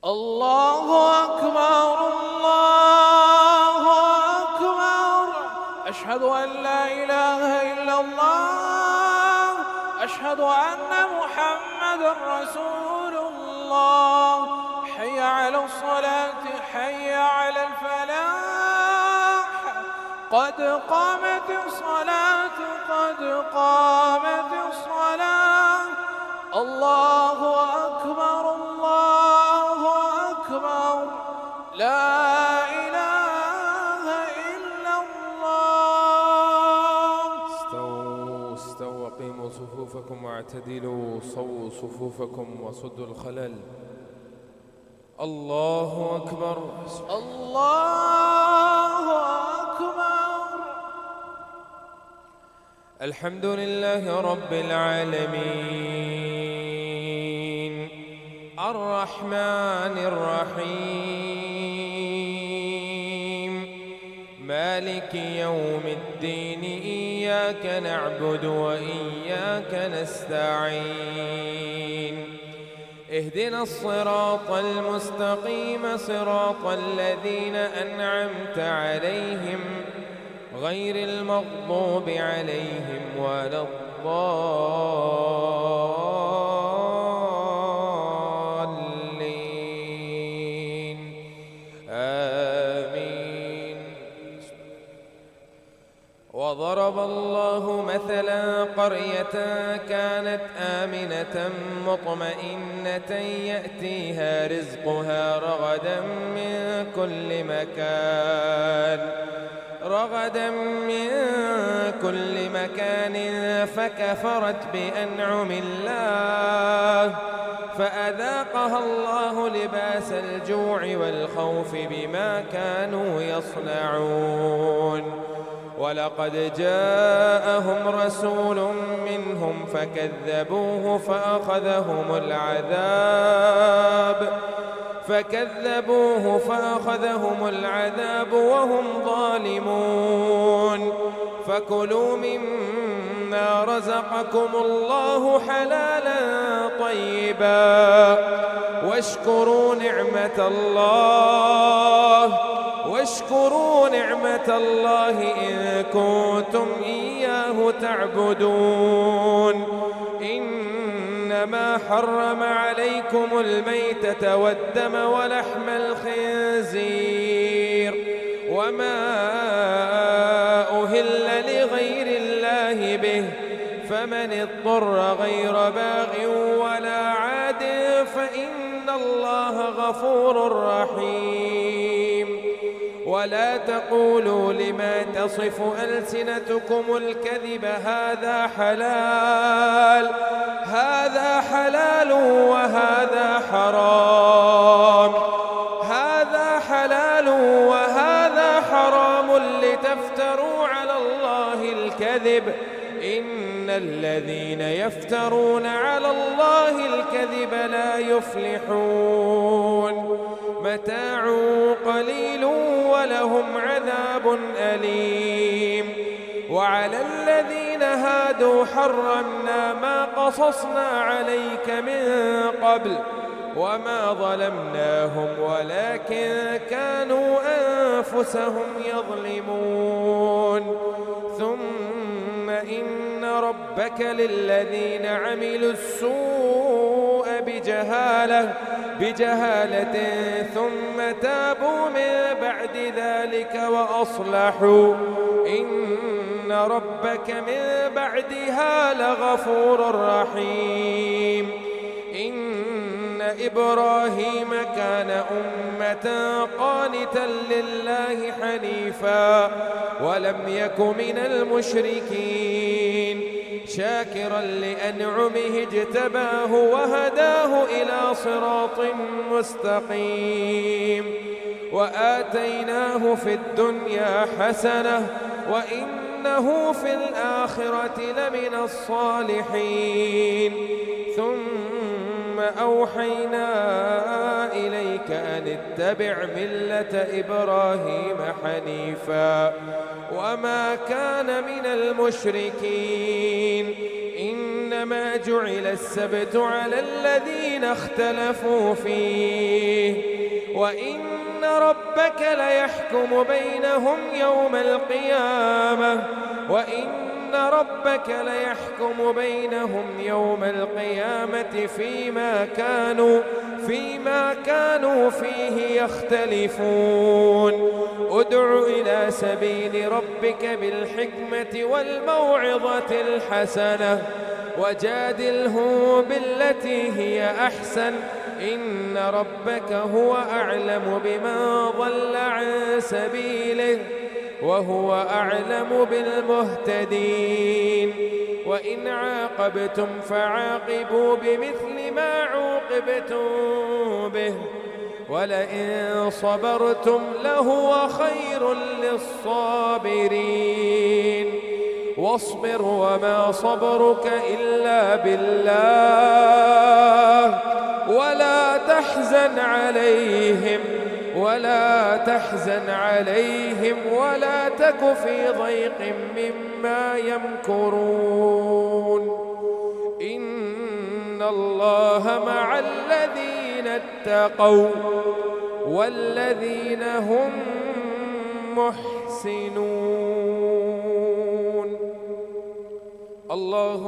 الله أكبر الله أكبر. أشهد أن لا إله إلا الله. أشهد أن محمد رسول الله. حي على الصلاة حي على الفلاح. قد قامت الصلاة قد قامت الصلاة. الله أكبر الله أكبر. لا إله إلا الله. استووا وقيموا صفوفكم واعتدلوا صووا صفوفكم وصدوا الخلل. الله أكبر الله أكبر. الحمد لله رب العالمين الرحمن الرحيم مالك يوم الدين. إياك نعبد وإياك نستعين. اهدنا الصراط المستقيم صراط الذين أنعمت عليهم غير المغضوب عليهم ولا الضالين. آمين. وضرب الله مثلا قرية كانت آمنة مطمئنة يأتيها رزقها رغدا من كل مكان فكفرت بأنعم الله فأذاقها الله لباس الجوع والخوف بما كانوا يصنعون. ولقد جاءهم رسول منهم فكذبوه فأخذهم العذاب وهم ظالمون. فكلوا مما رزقكم الله حلالا طيبا واشكروا نعمة الله إن كنتم إياه تعبدون. إنما حرم عليكم الميتة والدم ولحم الخنزير وما أهل لغير الله به فمن اضطر غير باغ ولا عاد فإن الله غفور رحيم. ولا تقولوا لما تصف ألسنتكم الكذب هذا حلال وهذا حرام لتفتروا على الله الكذب. إن الذين يفترون على الله الكذب لا يفلحون. متاع قليل ولهم عذاب أليم. وعلى الذين هادوا حرمنا ما قصصنا عليك من قبل وما ظلمناهم ولكن كانوا أنفسهم يظلمون. ثم إن ربك للذين عملوا السوء بجهالة ثم تابوا من بعد ذلك وأصلحوا إن ربك من بعدها لغفور رحيم. إن إبراهيم كان أمة قانتا لله حنيفا ولم يك من المشركين شاكرا لأنعمه اجتباه وهداه إلى صراط مستقيم. وآتيناه في الدنيا حسنة وإنه في الآخرة لمن الصالحين. ثم أوحينا إليك أن اتبع ملة إبراهيم حنيفا وما كان من المشركين. إن إنما جعل السبت على الذين اختلفوا فيه وإن ربك ليحكم بينهم يوم القيامة فيما كانوا فيه يختلفون ادع إلى سبيل ربك بالحكمة والموعظة الحسنة وجادلهم بالتي هي أحسن إن ربك هو أعلم بمن ضل عن سبيله وهو أعلم بالمهتدين وإن عاقبتم فعاقبوا بمثل ما عوقبتم به ولئن صبرتم لهو خير للصابرين واصبر وما صبرك إلا بالله ولا تحزن عليهم ولا تك في ضيق مما يمكرون إن الله مع الذين اتقوا والذين هم محسنون. الله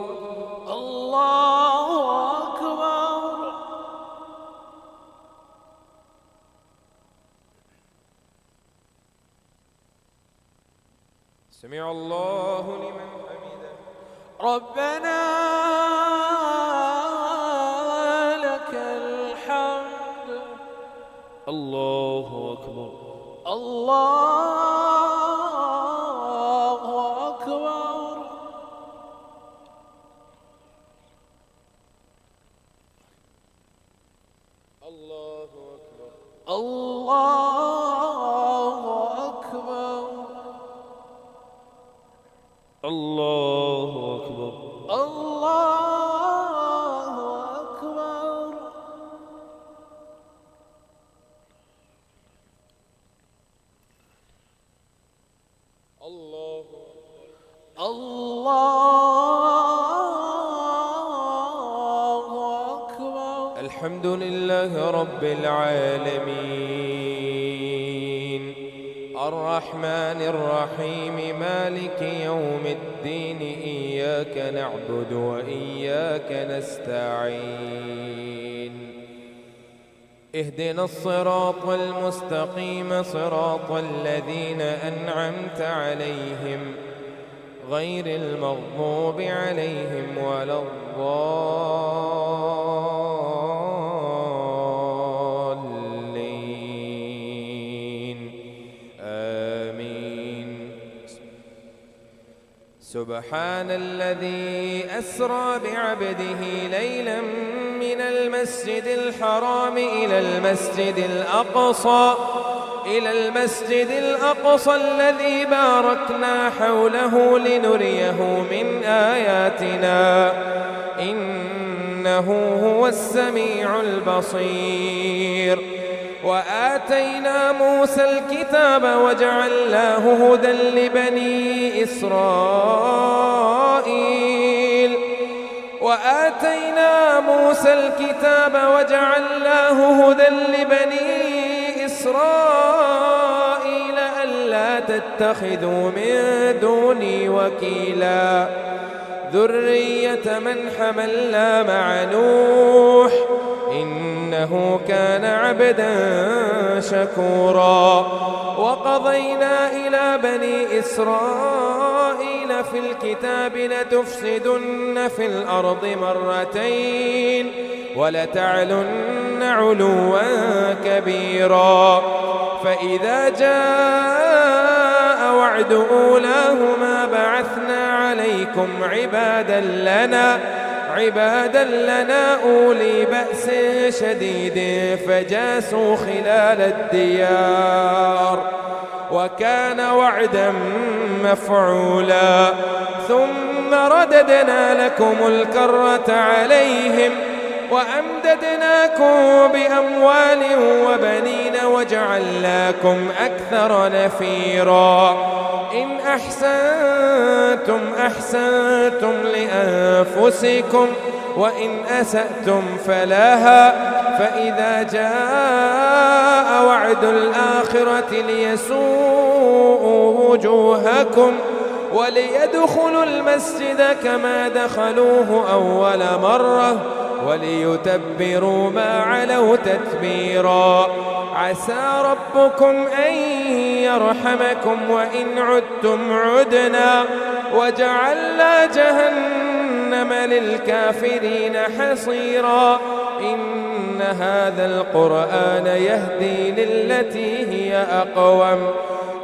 أكبر. سمع الله لمن حمده. ربنا لك الحمد. الله أكبر. الله أكبر. الله أكبر. الله أكبر. الله أكبر. الله أكبر. الله أكبر. الحمد لله رب العالمين الرحمن الرحيم مالك يوم الدين إياك نعبد وإياك نستعين اهدنا الصراط المستقيم صراط الذين أنعمت عليهم غير المغضوب عليهم ولا الضالين آمين. سبحان الذي أسرى بعبده ليلا من المسجد الحرام إلى المسجد الأقصى الذي باركنا حوله لنريه من آياتنا إنه هو السميع البصير. وآتينا موسى الكتاب وجعلناه هدى لبني إسرائيل ألا تتخذوا من دوني وكيلا ذرية من حملنا مع نوح إنه كان عبدا شكورا. وقضينا إلى بني إسرائيل في الكتاب لتفسدن في الأرض مرتين ولتعلن علوا كبيرا. فإذا جاء وعد أولاهما بعثنا عليكم عبادا لنا أولي بأس شديد فجاسوا خلال الديار وكان وعدا مفعولا. ثم رددنا لكم الكرة عليهم وأمددناكم بأموال وبنين وجعلناكم أكثر نفيرا إن أحسنتم أحسنتم لأنفسكم وإن أسأتم فلها فإذا جاء وعد الآخرة ليسوءوا وجوهكم وليدخلوا المسجد كما دخلوه أول مرة وليتبروا ما علوا تتبيرا عسى ربكم أن يرحمكم وإن عدتم عدنا وجعلنا جهنم للكافرين حصيرا إن هذا القرآن يهدي للتي هي أقوم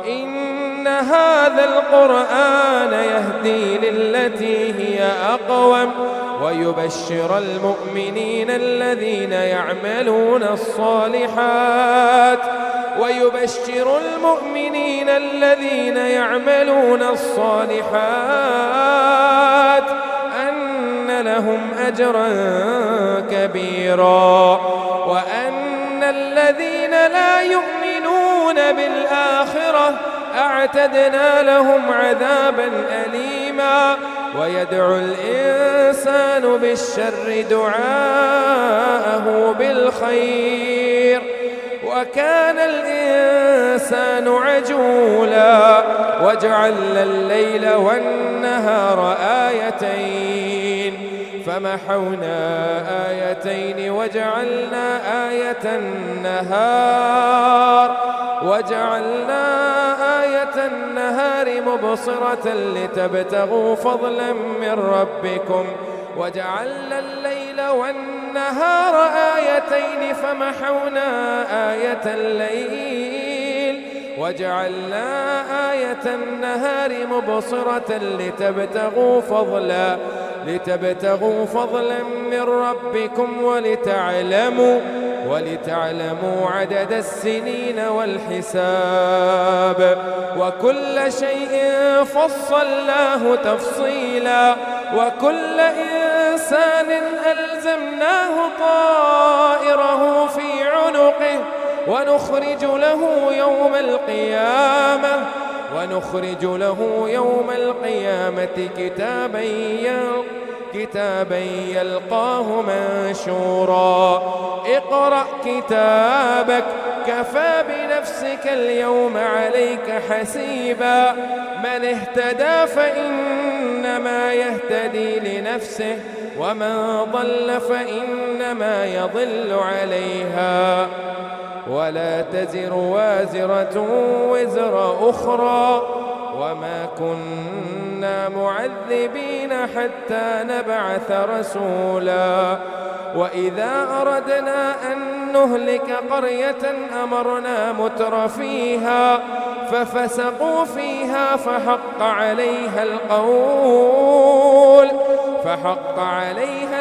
إن هذا القرآن يهدي للتي هي أقوم ويبشر المؤمنين الذين يعملون الصالحات أن لهم أجرا كبيرا وأن الذين لا يؤمنون بالآخرة أعتدنا لهم عذابا أليما ويدعو الإنسان بالشر دعاءه بالخير وكان الإنسان عجولا وجعلنا الليل والنهار آيتين فمحونا آيتين وجعلنا آية النهار مبصرة لتبتغوا فضلا من ربكم وجعلنا الليل والنهار آيتين فمحونا آية الليل وجعلنا آية النهار مبصرة لتبتغوا فضلا من ربكم ولتعلموا عدد السنين والحساب وكل شيء فصلناه تفصيلا وكل إنسان ألزمناه طائره في عنقه ونخرج له يوم القيامة كتابا يلقاه منشورا اقرأ كتابك كفى بنفسك اليوم عليك حسيبا من اهتدى فإنما يهتدي لنفسه ومن ضل فإنما يضل عليها ولا تزر وازرة وزر أخرى وما كنا معذبين حتى نبعث رسولا وإذا أردنا أن نهلك قرية أمرنا مترفيها ففسقوا فيها فحق عليها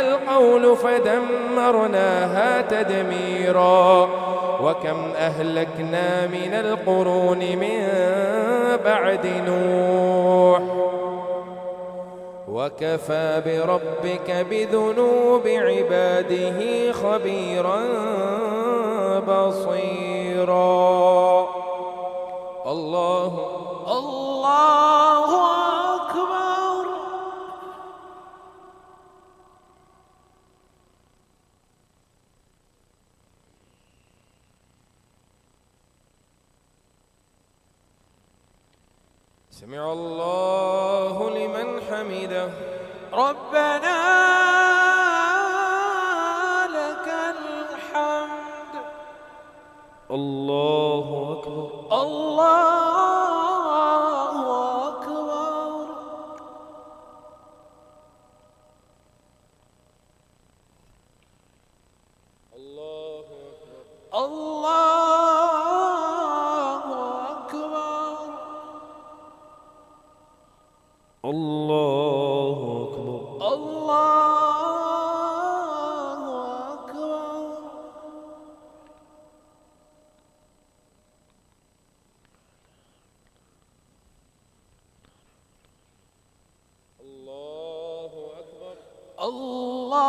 القول فدمرناها تدميرا وكم أهلكنا من القرون من بعد نوح وكفى بربك بذنوب عباده خبيرا بصيرا الله أكبر. سمع الله لمن حمده ربنا لك الحمد. الله أكبر. الله أكبر. الله أكبر. الله أكبر. الله أكبر. الله أكبر. الله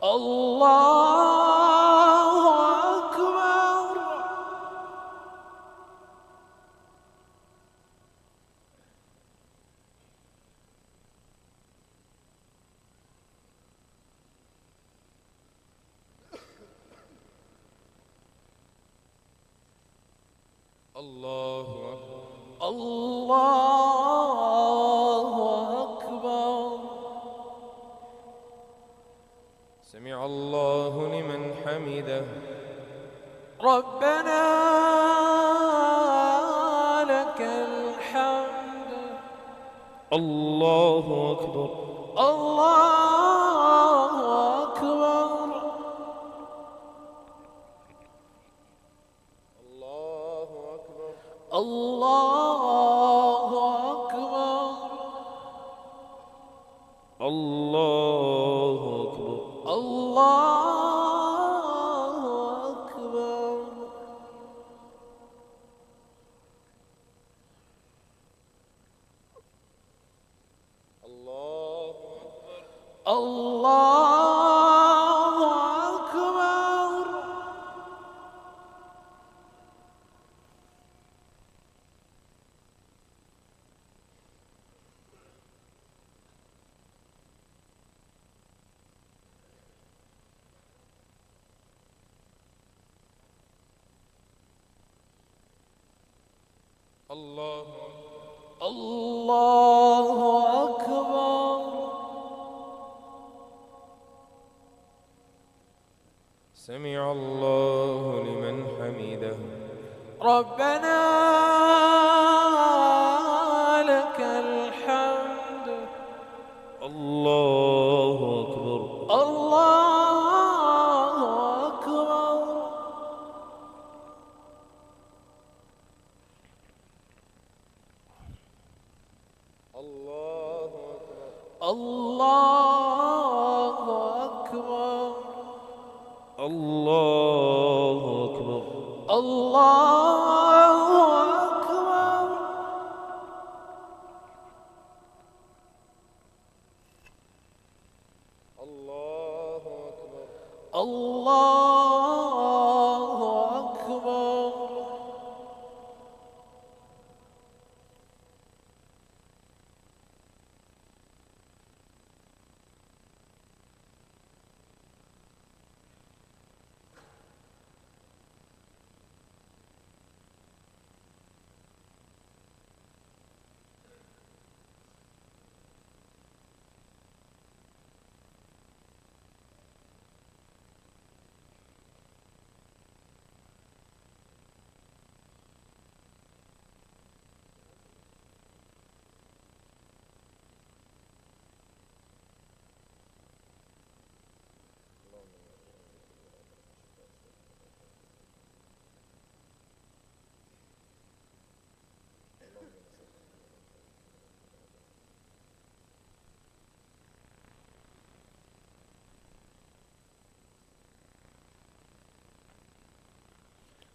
الله أكبر. الله أكبر. الله أكبر. سمع الله لمن حمده. ربنا لك الحمد. الله أكبر. الله أكبر. الله أكبر. الله أكبر. الله أكبر. الله أكبر. الله أكبر. الله أكبر. الله الله أكبر. سمع الله لمن حمده. ربنا لك الحمد. الله أكبر. الله أكبر. الله أكبر. الله أكبر. الله أكبر. الله أكبر. الله أكبر. الله أكبر.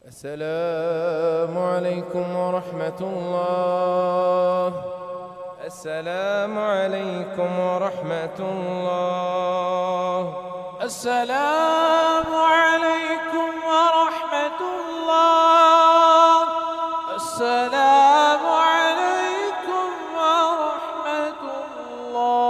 السلام عليكم ورحمة الله. السلام عليكم ورحمة الله. السلام عليكم ورحمة الله. السلام عليكم ورحمة الله.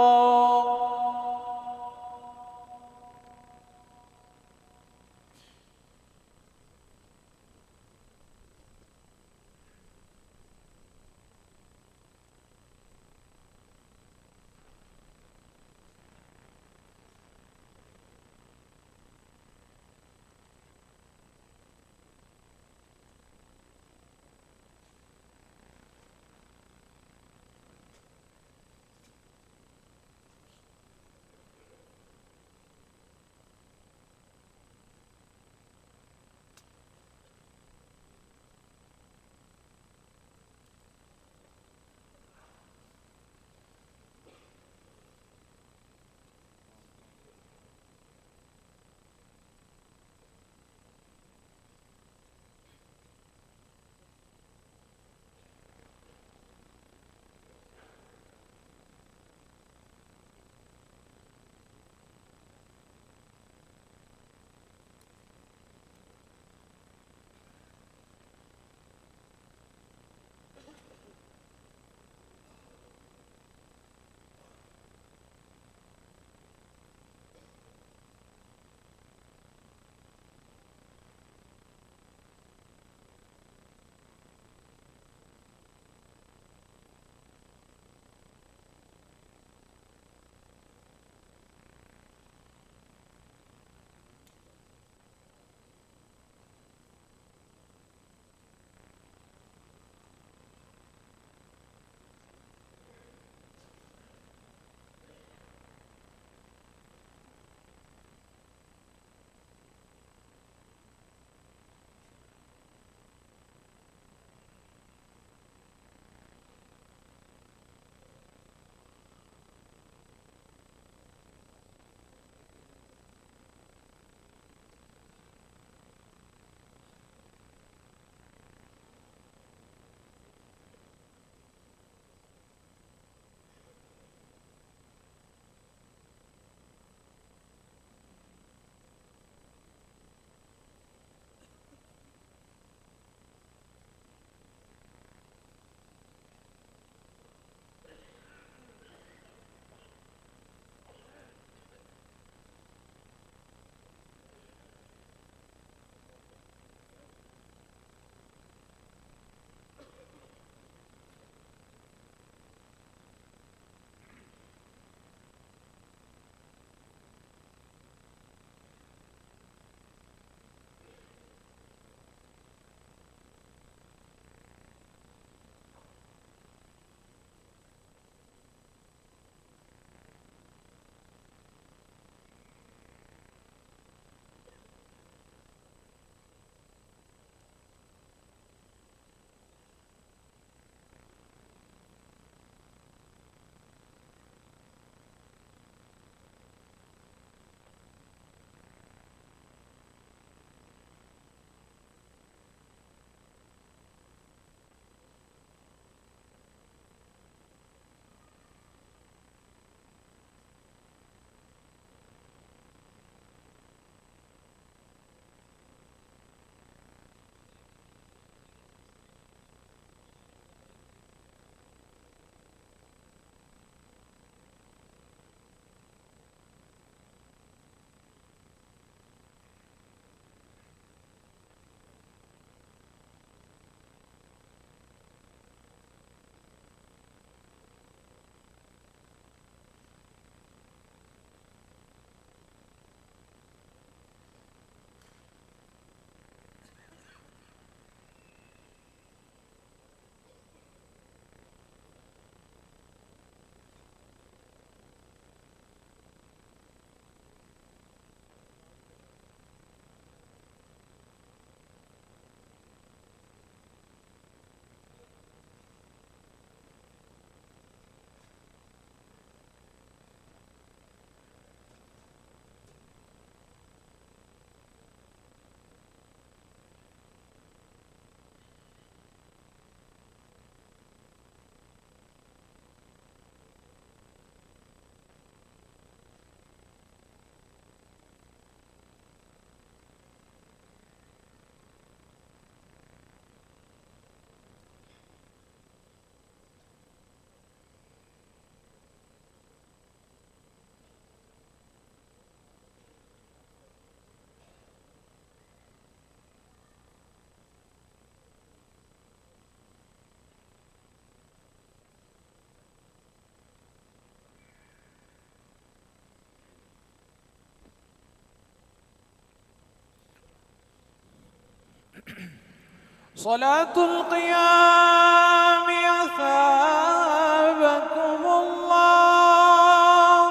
صلاة القيام أثابكم الله.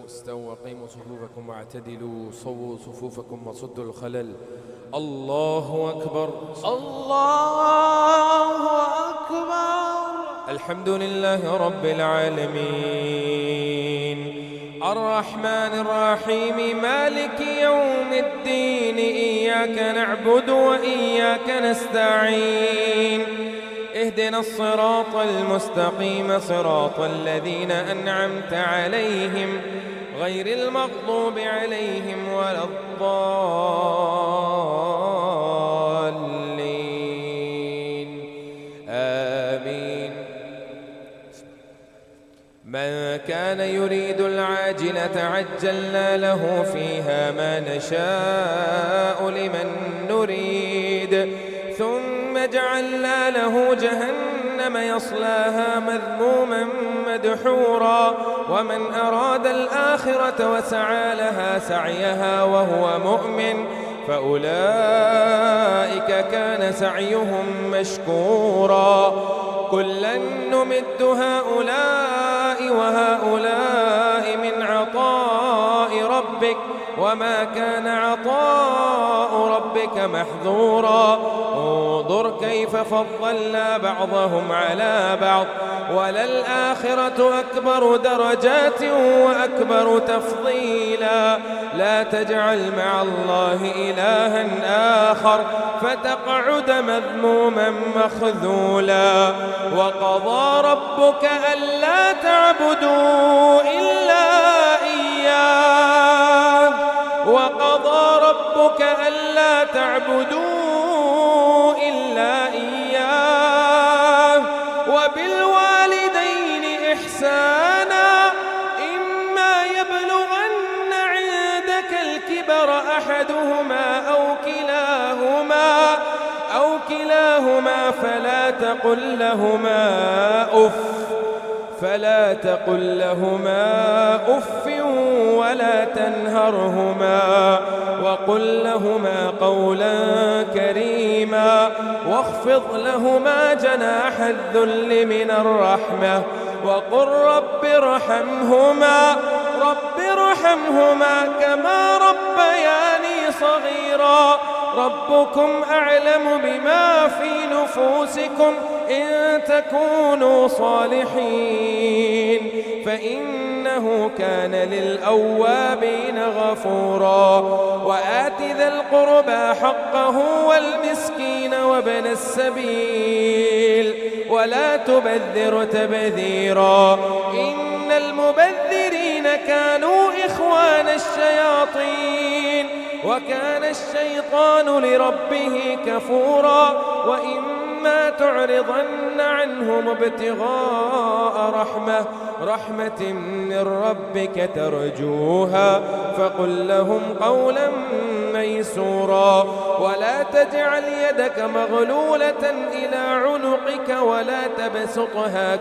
استووا وقيموا صفوفكم واعتدلوا، صووا صفوفكم وصدوا الخلل. الله أكبر، الله أكبر. الحمد لله رب العالمين، الرحمن الرحيم، مالك يوم الدين، إياك نعبد وإياك نستعين، اهدنا الصراط المستقيم، صراط الذين أنعمت عليهم غير المغضوب عليهم ولا الضالين، آمين. من كان يريد العاجلة عجلنا له فيها ما نشاء لمن نريد، ثم جعلنا له جهنم يصلاها مذموما مدحورا، ومن أراد الآخرة وسعى لها سعيها وهو مؤمن فأولئك كان سعيهم مشكورا. كلا نمد هؤلاء وهؤلاء من عطاء ربك، وما كان عطاء ربك محظورا. انظر كيف فضلنا بعضهم على بعض، وللآخرة أكبر درجات وأكبر تفضيلا. لا تجعل مع الله إلها آخر فتقعد مذموما مخذولا. وقضى ربك ألا تعبدوا إلا إياه، وقضى ربك ألا تعبدوا إلا إياه، وبالوالدين إحسانا، إما يبلغن عندك الكبر أحدهما أو كلاهما فلا تقل لهما أف ولا تنهرهما، وقل لهما قولا كريما، واخفض لهما جناح الذل من الرحمة، وقل رب ارحمهما كما ربياني صغيرا. ربكم أعلم بما في نفوسكم إن تكونوا صالحين فإنه كان للأوابين غفورا. وآت ذا القربى حقه والمسكين وابن السبيل ولا تبذر تبذيرا، إن المبذرين كانوا إخوان الشياطين وكان الشيطان لربه كفورا. وإما تعرضن عنهم ابتغاء رحمة من ربك ترجوها فقل لهم قولا ميسورا. ولا تجعل يدك مغلولة إلى عنقك ولا تبسطها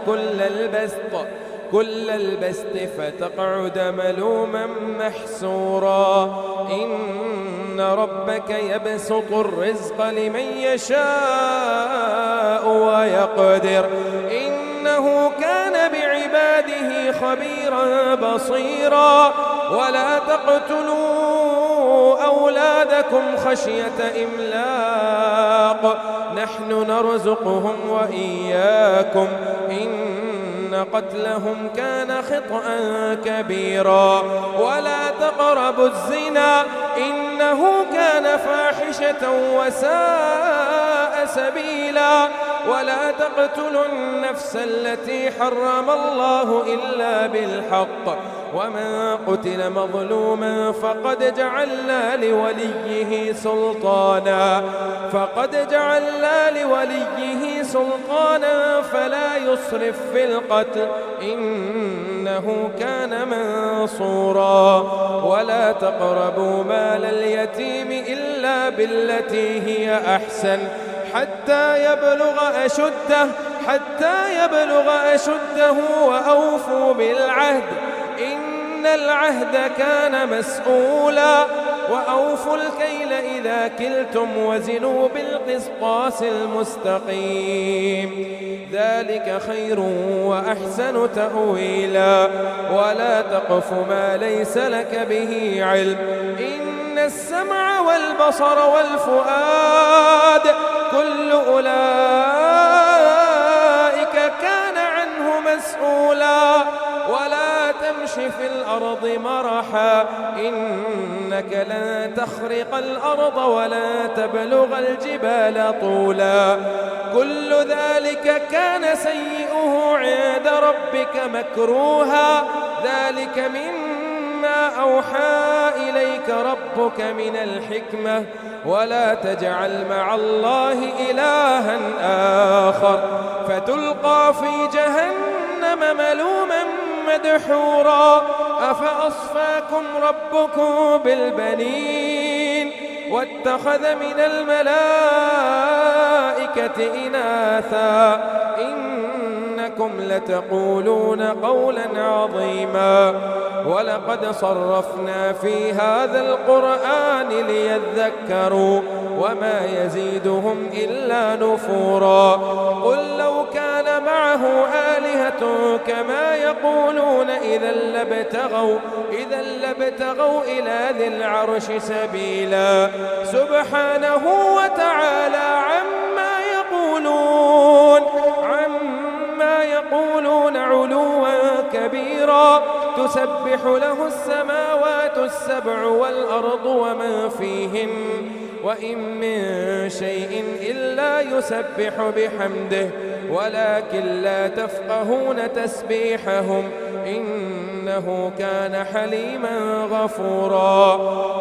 كل البسط فتقعد ملوما محسورا. إن ربك يبسط الرزق لمن يشاء ويقدر، إنه كان بعباده خبيرا بصيرا. ولا تقتلوا أولادكم خشية إملاق، نحن نرزقهم وإياكم، إن قتلهم كان خطأ كبيرا. ولا تقربوا الزنا إنه كان فاحشة وساء سبيلا. ولا تقتلوا النفس التي حرم الله إلا بالحق، ومن قتل مظلوما فقد جعلنا لوليه سلطانا فلا يسرف في القتل إنه كان منصورا. ولا تقربوا مال اليتيم إلا بالتي هي أحسن حتى يبلغ أشده وأوفوا بالعهد العهد كان مسؤولا وأوفوا الكيل إذا كلتم وزنوا بالقسطاس المستقيم ذلك خير وأحسن تأويلا ولا تقف ما ليس لك به علم إن السمع والبصر والفؤاد كل أولئك كان عنه مسؤولا ولا تمش في الأرض مرحا إنك لن تخرق الأرض ولا تبلغ الجبال طولا كل ذلك كان سيئه عند ربك مكروها ذلك مما أوحى إليك ربك من الحكمة ولا تجعل مع الله إلها آخر فتلقى في جهنم ملوما مدحورا أفأصفاكم ربكم بالبنين واتخذ من الملائكة إناثا إنكم لتقولون قولا عظيما ولقد صرفنا في هذا القرآن ليذكروا وما يزيدهم إلا نفورا قل لو كان معه آلهة كما يقولون إذا لابتغوا إلى ذي العرش سبيلا سبحانه وتعالى عما يقولون علوا كبيرا تسبح له السماوات السبع والأرض ومن فيهن وإن من شيء إلا يسبح بحمده ولكن لا تفقهون تسبيحهم إنه كان حليما غفورا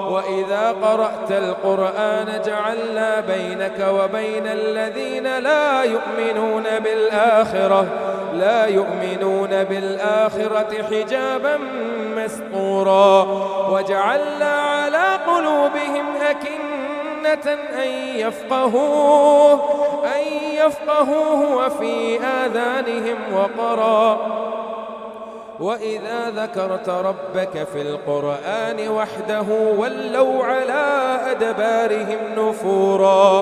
وإذا قرأت القرآن جعلنا بينك وبين الذين لا يؤمنون بالآخرة حجابا مستورا وجعلنا على قلوبهم أكنة أن يفقهوه وفي آذانهم وقرا وإذا ذكرت ربك في القرآن وحده ولوا على أدبارهم نفورا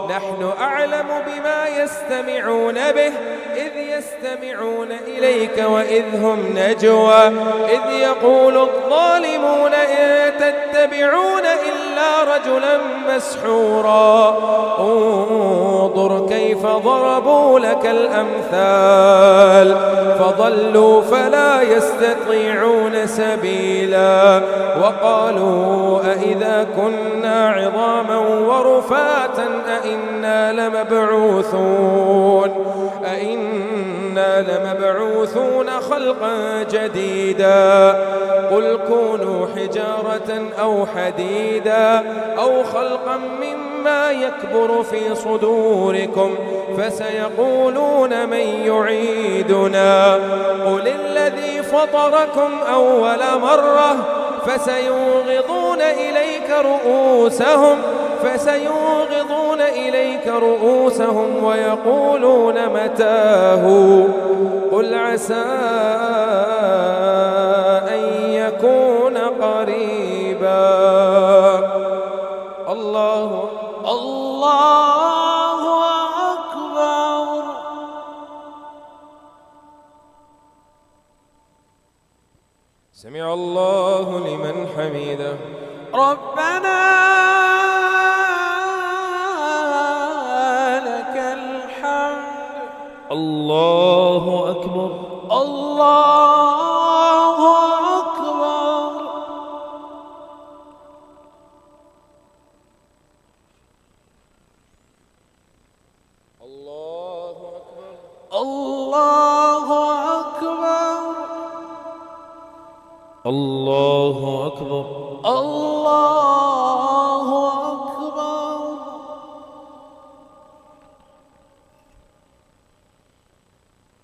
نحن أعلم بما يستمعون به إذ يستمعون إليك وإذ هم نجوى إذ يقول الظالمون إن تتبعون إلا رجلا مسحورا انظر كيف ضربوا لك الأمثال فضلوا فلا يستطيعون سبيلا وقالوا أئذا كنا عظاما ورفاتا أئنا لمبعوثون خلقا جديدا قل كونوا حجارة أو حديدا أو خلقا مما يكبر في صدوركم فسيقولون من يعيدنا قل الذي فطركم أول مرة فسينغضون إليك رؤوسهم ويقولون متاه قل عسى أن يكون قريبا الله أكبر سمع الله لمن حمده ربنا لك الحمد الله أكبر الله أكبر الله أكبر الله أكبر الله أكبر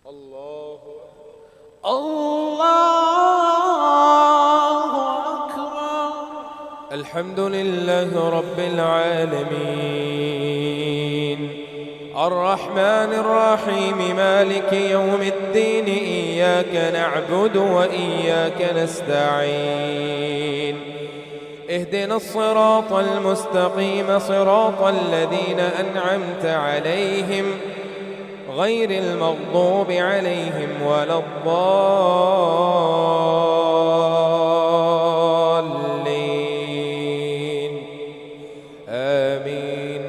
الله أكبر الله أكبر الحمد لله رب العالمين الرحمن الرحيم مالك يوم الدين إياك نعبد وإياك نستعين اهدنا الصراط المستقيم صراط الذين أنعمت عليهم غير المغضوب عليهم ولا الضالين آمين.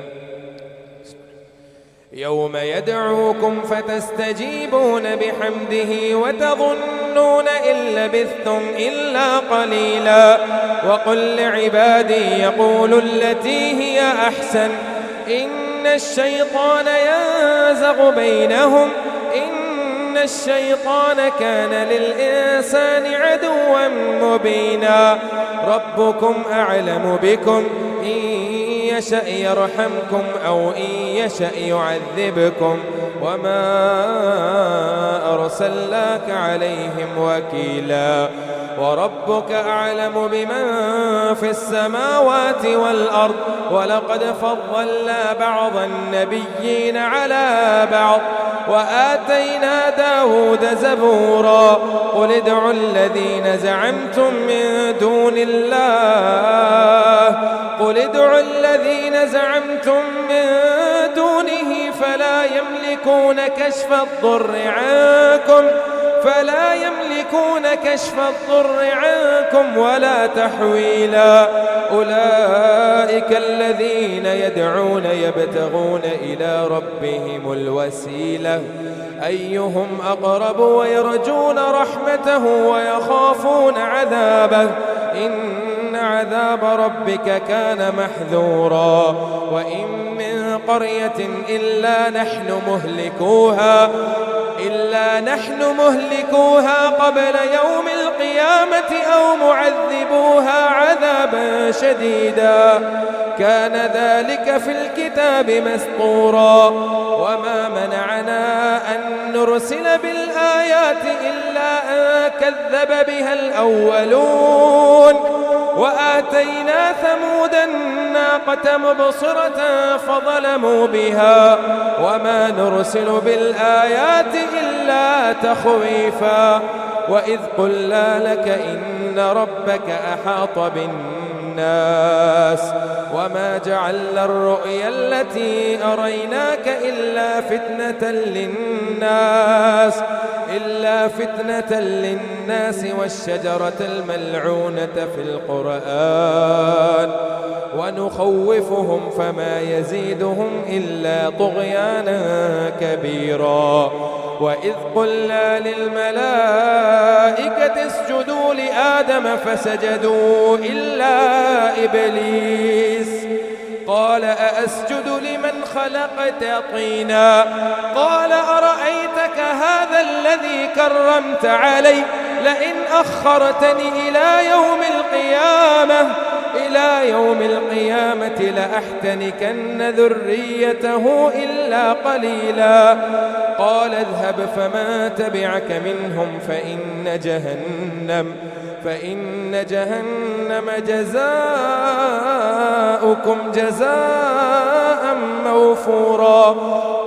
يوم يدعوكم فتستجيبون بحمده وتظنون إن لبثتم إلا قليلا وقل لعبادي يقولوا التي هي أحسن إن الشيطان ينزغ بينهم إن الشيطان كان للإنسان عدوا مبينا ربكم أعلم بكم إن يشأ يرحمكم أو إن يشأ يعذبكم وما أرسلناك عليهم وكيلا وربك أعلم بمن في السماوات والأرض ولقد فضلنا بعض النبيين على بعض وآتينا داود زبورا قل ادعوا الذين زعمتم من دون الله قل ادعوا الذين زعمتم من دونه فلا يملكون كشف الضر عنكم ولا تحويلا أولئك الذين يدعون يبتغون إلى ربهم الوسيلة أيهم أقرب ويرجون رحمته ويخافون عذابه إن عذاب ربك كان محذورا وإن من قرية إلا نحن مهلكوها قبل يوم القيامة أو معذبوها عذابا شديدا كان ذلك في الكتاب مسطورا وما منعنا أن نرسل بالآيات إلا أن كذب بها الأولون وآتينا ثمود الناقة مبصرة فظلموا بها وما نرسل بالآيات إلا تخويفا وإذ قلنا لك إن ربك أحاط بالناس وما جعلنا الرؤيا التي أريناك إلا فتنة للناس والشجرة الملعونة في القرآن ونخوفهم فما يزيدهم إلا طغيانا كبيرا وإذ قلنا للملائكة اسجدوا لآدم فسجدوا إلا إبليس قال أأسجد لمن خلقت طينا قال أرأيتك هذا الذي كرمت علي لئن أخرتني إلى يوم القيامة لأحتنكن ذريته إلا قليلا قال اذهب فمن تبعك منهم فإن جهنم جزاؤكم جزاء موفورا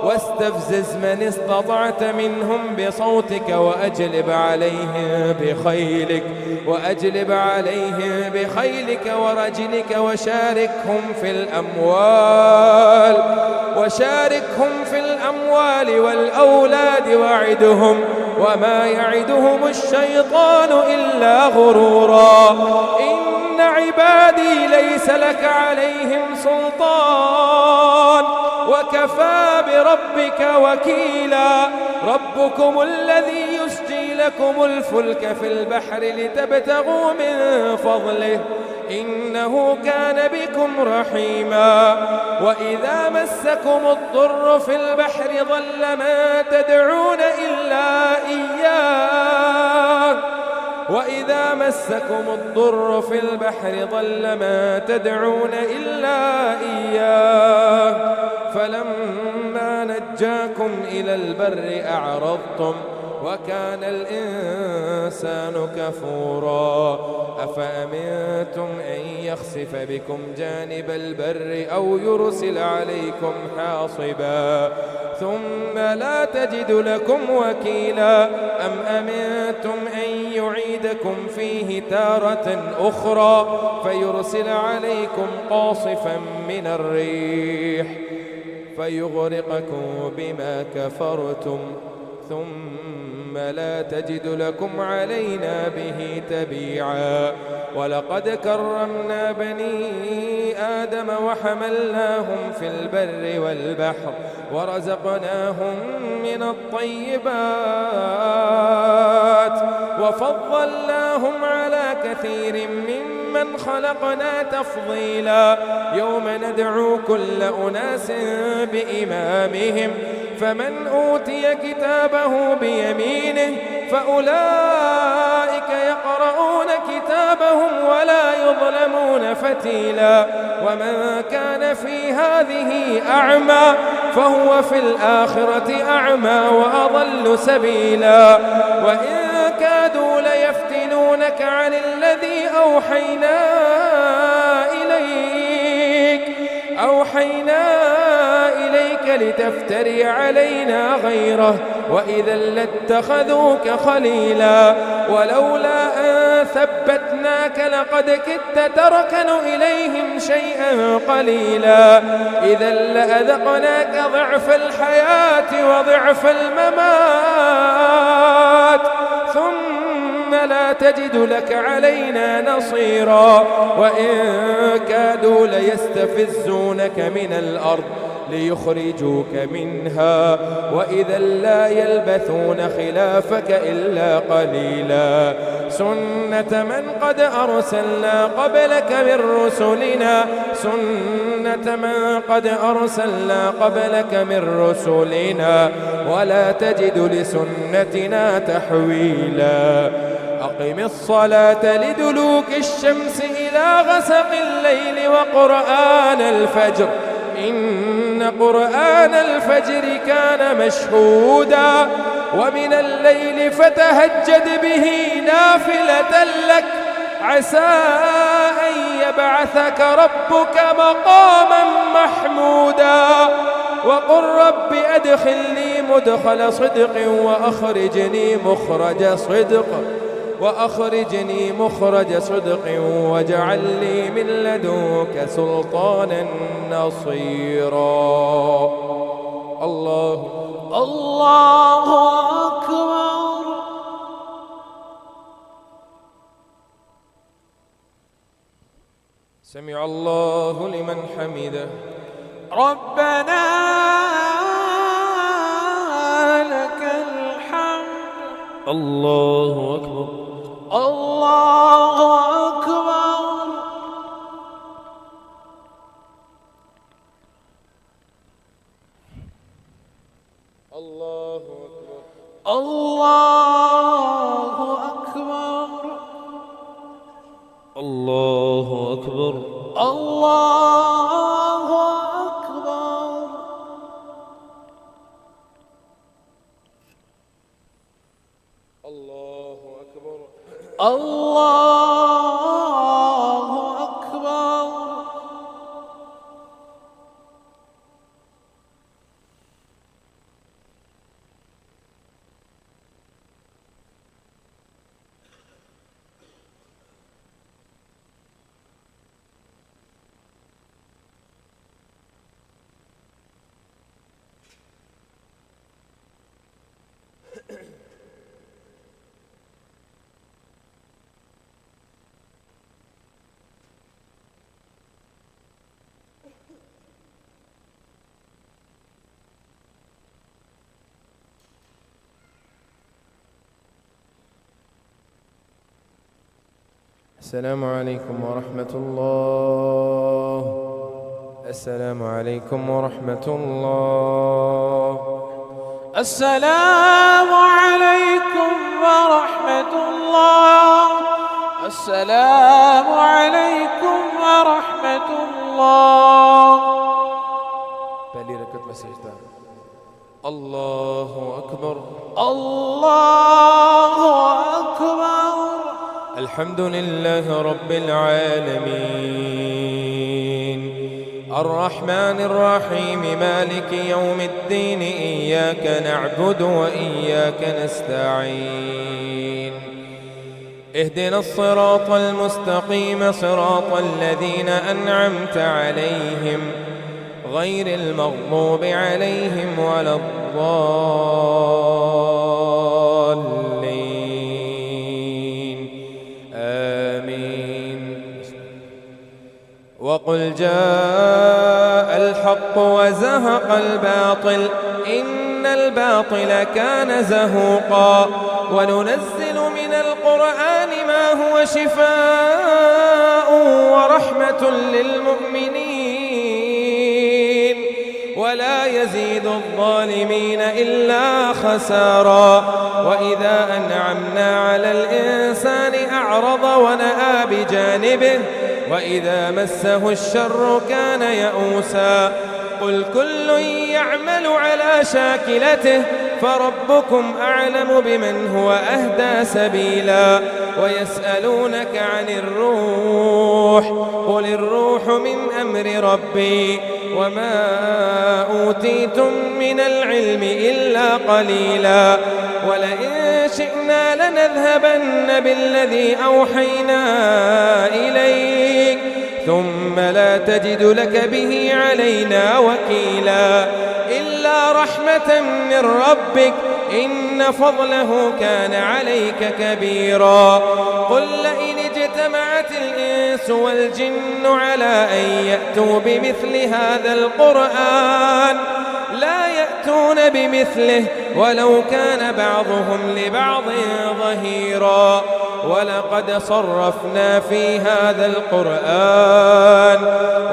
واستفزز من استطعت منهم بصوتك وأجلب عليهم بخيلك ورجلك وشاركهم في الأموال والأولاد وعدهم وما يعدهم الشيطان إلا غرورا إن عبادي ليس لك عليهم سلطان وكفى بربك وكيلا ربكم الذي يسجي لكم الفلك في البحر لتبتغوا من فضله إنه كان بكم رحيما وإذا مسكم الضر في البحر ضل ما تدعون إلا إياه وإذا مسكم الضر في البحر ضل ما تدعون إلا إياه فلما نجاكم إلى البر أعرضتم وكان الإنسان كفورا أفأمنتم أن يخسف بكم جانب البر أو يرسل عليكم حاصبا ثم لا تجد لكم وكيلا أم أمنتم أن يعيدكم فيه تارة أخرى فيرسل عليكم قاصفا من الريح فيغرقكم بما كفرتم ثم لا تجد لكم علينا به تبيعا ولقد كرمنا بني آدم وحملناهم في البر والبحر ورزقناهم من الطيبات وفضلناهم على كثير ممن خلقنا تفضيلا يوم ندعو كل أناس بإمامهم فمن أوتي كتابه بيمينه فأولئك يقرؤون كتابهم ولا يظلمون فتيلا ومن كان في هذه أعمى فهو في الآخرة أعمى وأضل سبيلا وإن كادوا ليفتنونك عن الذي أوحينا إليك لتفتري علينا غيره وإذا لاتخذوك خليلا ولولا أن ثبتناك لقد كدت تركن إليهم شيئا قليلا إذا لأذقناك ضعف الحياة وضعف الممات ثم لا تجد لك علينا نصيرا وإن كادوا ليستفزونك من الأرض ليخرجوك منها وإذا لا يلبثون خلافك إلا قليلا سنة من قد أرسلنا قبلك من رسلنا ولا تجد لسنتنا تحويلا أقم الصلاة لدلوك الشمس إلى غسق الليل وقرآن الفجر إن قرآن الفجر كان مشهودا ومن الليل فتهجد به نافلة لك عسى أن يبعثك ربك مقاما محمودا وقل رب أدخلني مدخل صدق وأخرجني مخرج صدق واجعل لي من لدنك سلطانا نصيرا الله أكبر سمع الله لمن حمده ربنا لك الحمد الله أكبر الله أكبر الله أكبر الله أكبر الله أكبر الله أكبر الله أكبر الله أكبر السلام عليكم ورحمة الله. السلام عليكم ورحمة الله. السلام عليكم ورحمة الله. السلام عليكم ورحمة الله. بالي ركض مسجد. الله أكبر. الله أكبر. الحمد لله رب العالمين الرحمن الرحيم مالك يوم الدين إياك نعبد وإياك نستعين اهدنا الصراط المستقيم صراط الذين أنعمت عليهم غير المغضوب عليهم ولا الضالين آمين. وقل جاء الحق وزهق الباطل إن الباطل كان زهوقا وننزل من القرآن ما هو شفاء ورحمة للمؤمنين ولا يزيد الظالمين إلا خسارا. وإذا أنعمنا على الإنسان أعرض ونأى بجانبه وإذا مسه الشر كان يئوسا. قل كل يعمل على شاكلته فربكم أعلم بمن هو أهدى سبيلا. ويسألونك عن الروح قل الروح من أمر ربي وما أوتيتم من العلم إلا قليلا. ولئن شئنا لنذهبن بالذي أوحينا إليك ثم لا تجد لك به علينا وكيلا إلا رحمة من ربك إن فضله كان عليك كبيرا. قل لئن اجتمعت الإنس والجن على أن يأتوا بمثل هذا القرآن لا يأتون بمثله ولو كان بعضهم لبعض ظهيرا.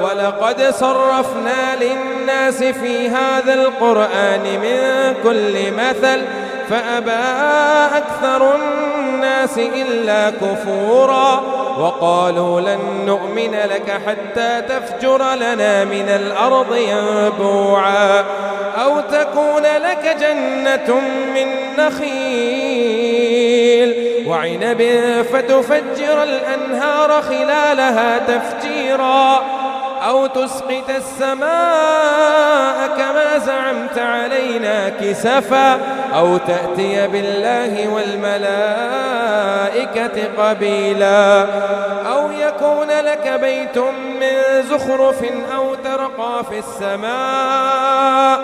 ولقد صرفنا للناس في هذا القرآن من كل مثل فأبى أكثر الناس إلا كفورا. وقالوا لن نؤمن لك حتى تفجر لنا من الأرض ينبوعا أو تكون لك جنة من نخيل وعنب فتفجر الأنهار خلالها تفجيرا أو تسقط السماء كما زعمت علينا كسفا أو تأتي بالله والملائكة قبيلا أو يكون لك بيت من زخرف أو ترقى في السماء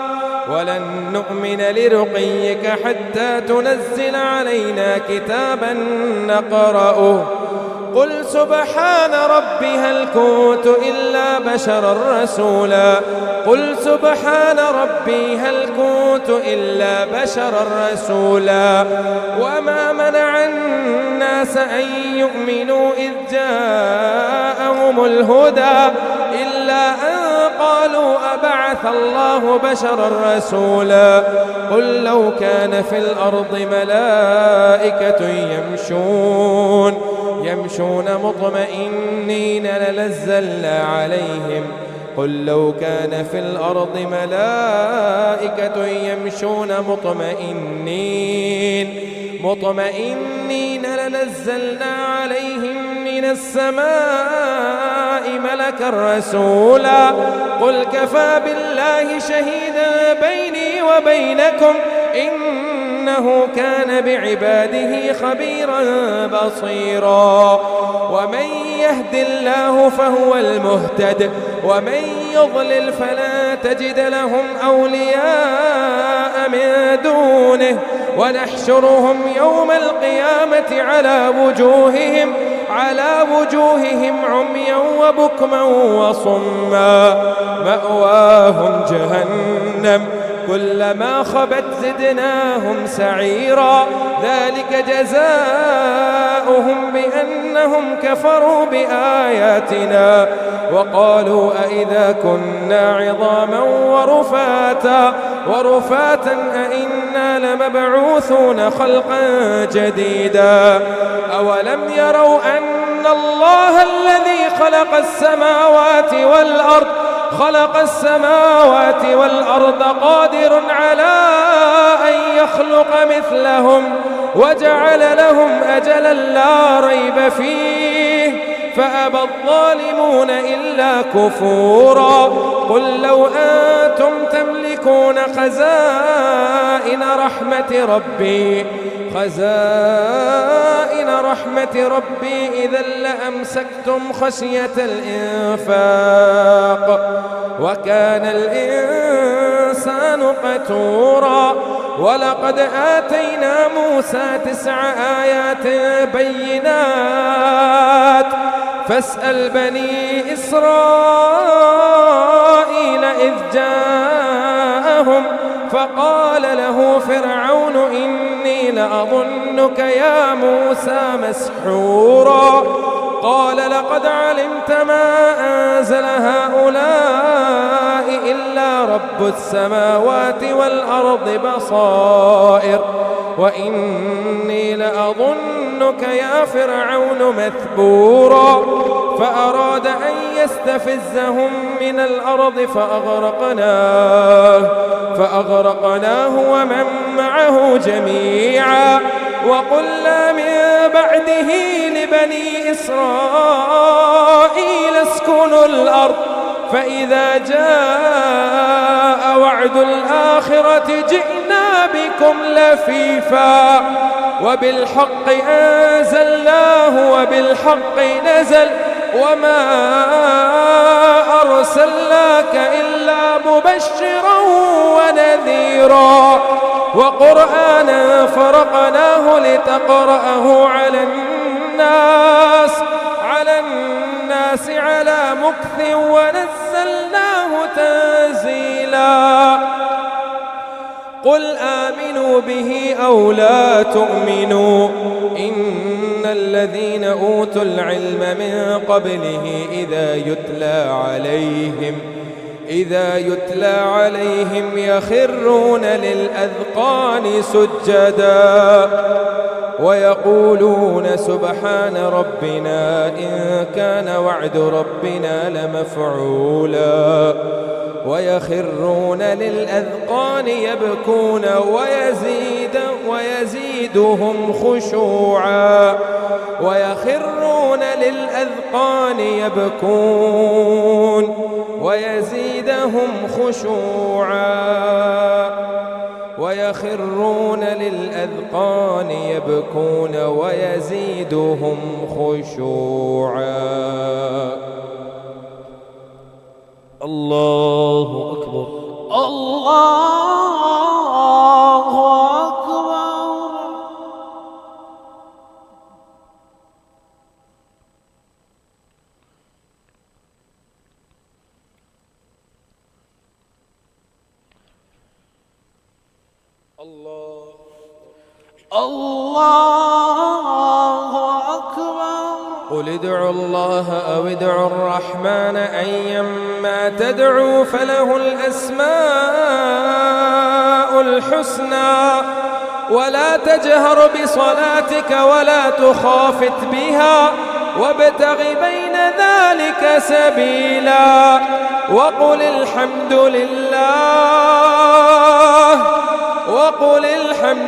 ولن نؤمن لرقيك حتى تنزل علينا كتابا نقرأه. قل سبحان ربي هل كنت إلا بشرا رسولا. قل سبحان ربي هل كنت إلا بشرا رسولا. وما منع الناس أن يؤمنوا إذ جاءهم الهدى إلا أن قالوا أبعث الله بشرا رسولا. قل لو كان في الأرض ملائكة يمشون مطمئنين لنزلنا عليهم قل لو كان في الأرض ملائكة يمشون مطمئنين لنزلنا عليهم من السماء ملكا رسولا. قل كفى بالله شهيدا بيني وبينكم إنه كان بعباده خبيرا بصيرا. ومن يهد الله فهو المهتد ومن يضلل فلا تجد لهم أولياء من دونه ونحشرهم يوم القيامة على وجوههم عميا وبكما وصما مأواهم جهنم كلما خبت زدناهم سعيرا. ذلك جزاؤهم بأنهم كفروا بآياتنا وقالوا أئذا كنا عظاما ورفاتا أئنا لمبعوثون خلقا جديدا. أولم يروا أن الله الذي خلق السماوات والأرض قادر على أن يخلق مثلهم وجعل لهم أجلا لا ريب فيه فأبى الظالمون إلا كفورا. قل لو أنتم تملكون خزائن رحمة ربي إذا لأمسكتم خشية الإنفاق وكان الإنسان قتورا. ولقد آتينا موسى 9 آيات بينات فاسأل بني إسرائيل إذ جاءهم فقال له فرعون إني لأظنك يا موسى مسحورا. قال لقد علمت ما أنزل هؤلاء إلا رب السماوات والأرض بصائر وإني لأظنك يا فرعون مثبورا. فأراد أن يستفزهم من الأرض فأغرقناه ومن معه جميعا. وقلنا من بعده لبني إسرائيل اسكنوا الأرض فإذا جاء وعد الآخرة جئنا بكم لفيفا وبالحق أنزلناه وبالحق نزل وما أرسلناك إلا مبشرا ونذيرا. وقرآنا فرقناه لتقرأه على الناس على مكث ونزلناه تنزيلا. قل آمنوا به أو لا تؤمنوا إن الذين أوتوا العلم من قبله إذا يتلى عليهم يخرون للأذقان سجدا ويقولون سبحان ربنا إن كان وعد ربنا لمفعولا. ويخرون للأذقان يبكون ويزيدهم خشوعا. ويخرون للأذقان يبكون ويزيدهم خشوعا. ويخرون للأذقان يبكون ويزيدهم خشوعا. الله أكبر. الله أكبر. الله أكبر. قل ادعوا الله أو ادعوا الرحمن أيما تدعوا فله الأسماء الحسنى ولا تجهر بصلاتك ولا تخافت بها وابتغ بين ذلك سبيلا. وقل الحمد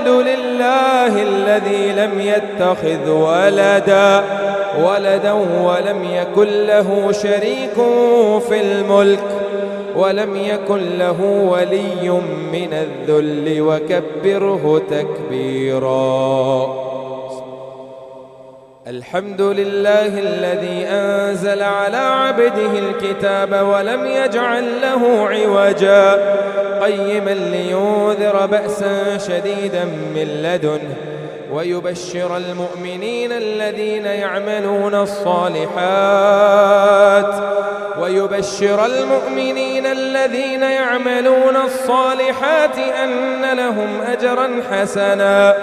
لله الذي لم يتخذ ولدا ولم يكن له شريك في الملك ولم يكن له ولي من الذل وكبره تكبيرا. الحمد لله الذي أنزل على عبده الكتاب ولم يجعل له عوجا قيما لينذر بأسا شديدا من لدنه ويبشر المؤمنين الذين يعملون الصالحات أن لهم أجرا حسنا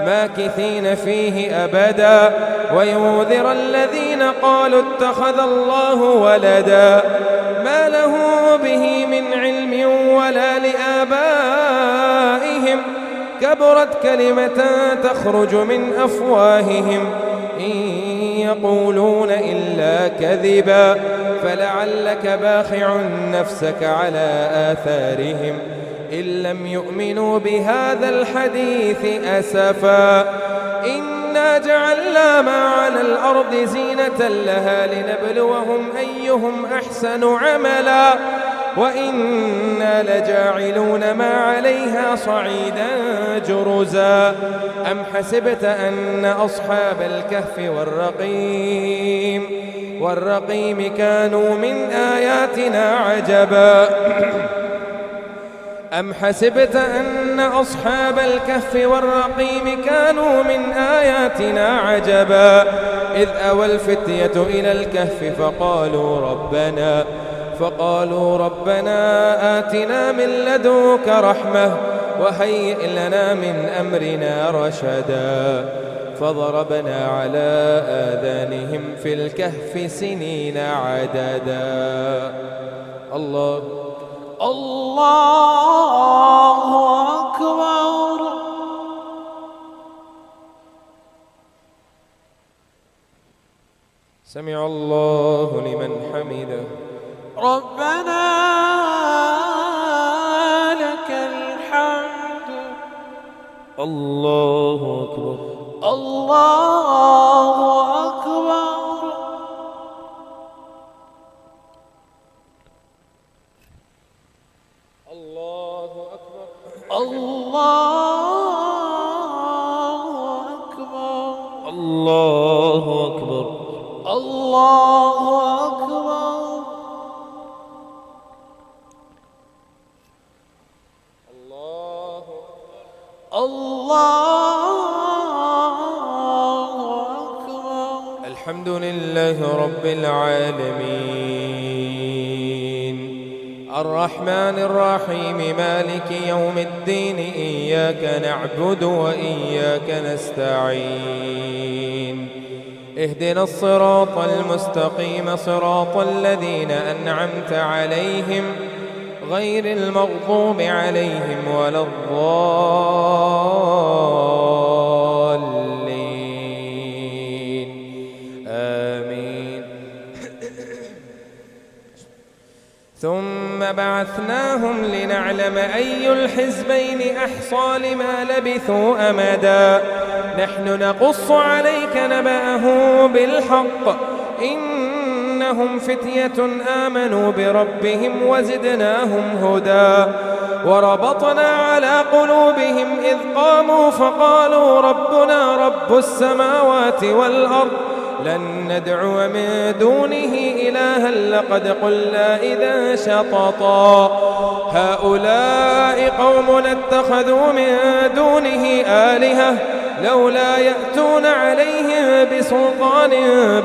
ماكثين فيه أبدا وينذر الذين قالوا اتخذ الله ولدا ما له به من علم ولا لآبائهم كبرت كلمة تخرج من أفواههم إن يقولون إلا كذبا فلعلك باخع نفسك على آثارهم إن لم يؤمنوا بهذا الحديث أسفا. إنا جعلنا ما على الأرض زينة لها لنبلوهم أيهم أحسن عملا وإنا لجاعلون ما عليها صعيدا جرزا أم حسبت أن أصحاب الكهف والرقيم كانوا من آياتنا عجبا أم حسبت أن أصحاب الكهف والرقيم كانوا من آياتنا عجبا إذ أوى الفتية إلى الكهف فقالوا ربنا آتنا من لدنك رحمة وهيئ لنا من أمرنا رشدا فضربنا على آذانهم في الكهف سنين عددا. الله أكبر. سمع الله لمن حمده. ربنا لك الحمد. الله أكبر. الله أكبر. الله أكبر. الله أكبر. الله أكبر. الله أكبر. الله أكبر. الحمد لله رب العالمين الرحمن الرحيم مالك يوم الدين إياك نعبد وإياك نستعين اهدنا الصراط المستقيم صراط الذين أنعمت عليهم غير المغضوب عليهم ولا الضالين آمين. ثم بعثناهم لنعلم أي الحزبين أحصى لما لبثوا أمدا نحن نقص عليك نبأهم بالحق إنهم فتية آمنوا بربهم وزدناهم هدى وربطنا على قلوبهم إذ قاموا فقالوا ربنا رب السماوات والأرض لن ندعو من دونه إلها لقد قلنا إذا شططا هؤلاء قومنا اتخذوا من دونه آلهة لولا يأتون عليهم بسلطان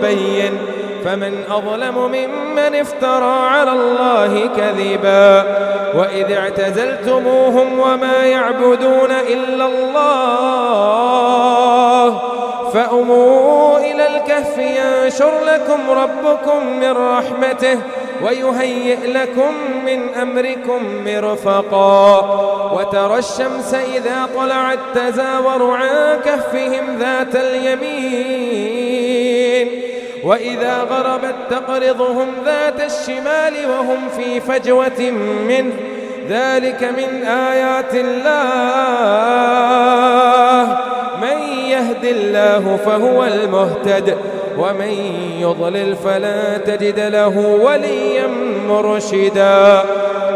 بين فمن أظلم ممن افترى على الله كذبا وإذ اعتزلتموهم وما يعبدون إلا الله فأووا إلى الكهف ينشر لكم ربكم من رحمته ويهيئ لكم من أمركم مرفقا وترى الشمس إذا طلعت تزاور عن كهفهم ذات اليمين وإذا غربت تقرضهم ذات الشمال وهم في فجوة منه ذلك من آيات الله من يهد الله فهو المهتد ومن يضلل فلا تجد له وليا مرشدا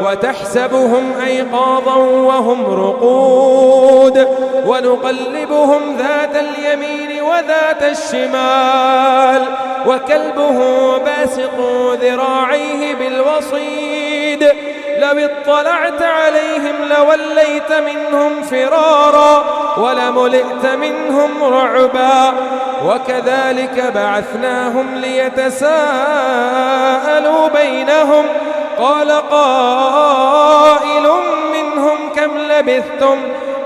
وتحسبهم أيقاظا وهم رقود ونقلبهم ذات اليمين وذات الشمال وكلبه باسط ذراعيه بالوصيد لو اطلعت عليهم لوليت منهم فرارا ولملئت منهم رعبا وكذلك بعثناهم ليتساءلوا بينهم قال قائل منهم كم لبثتم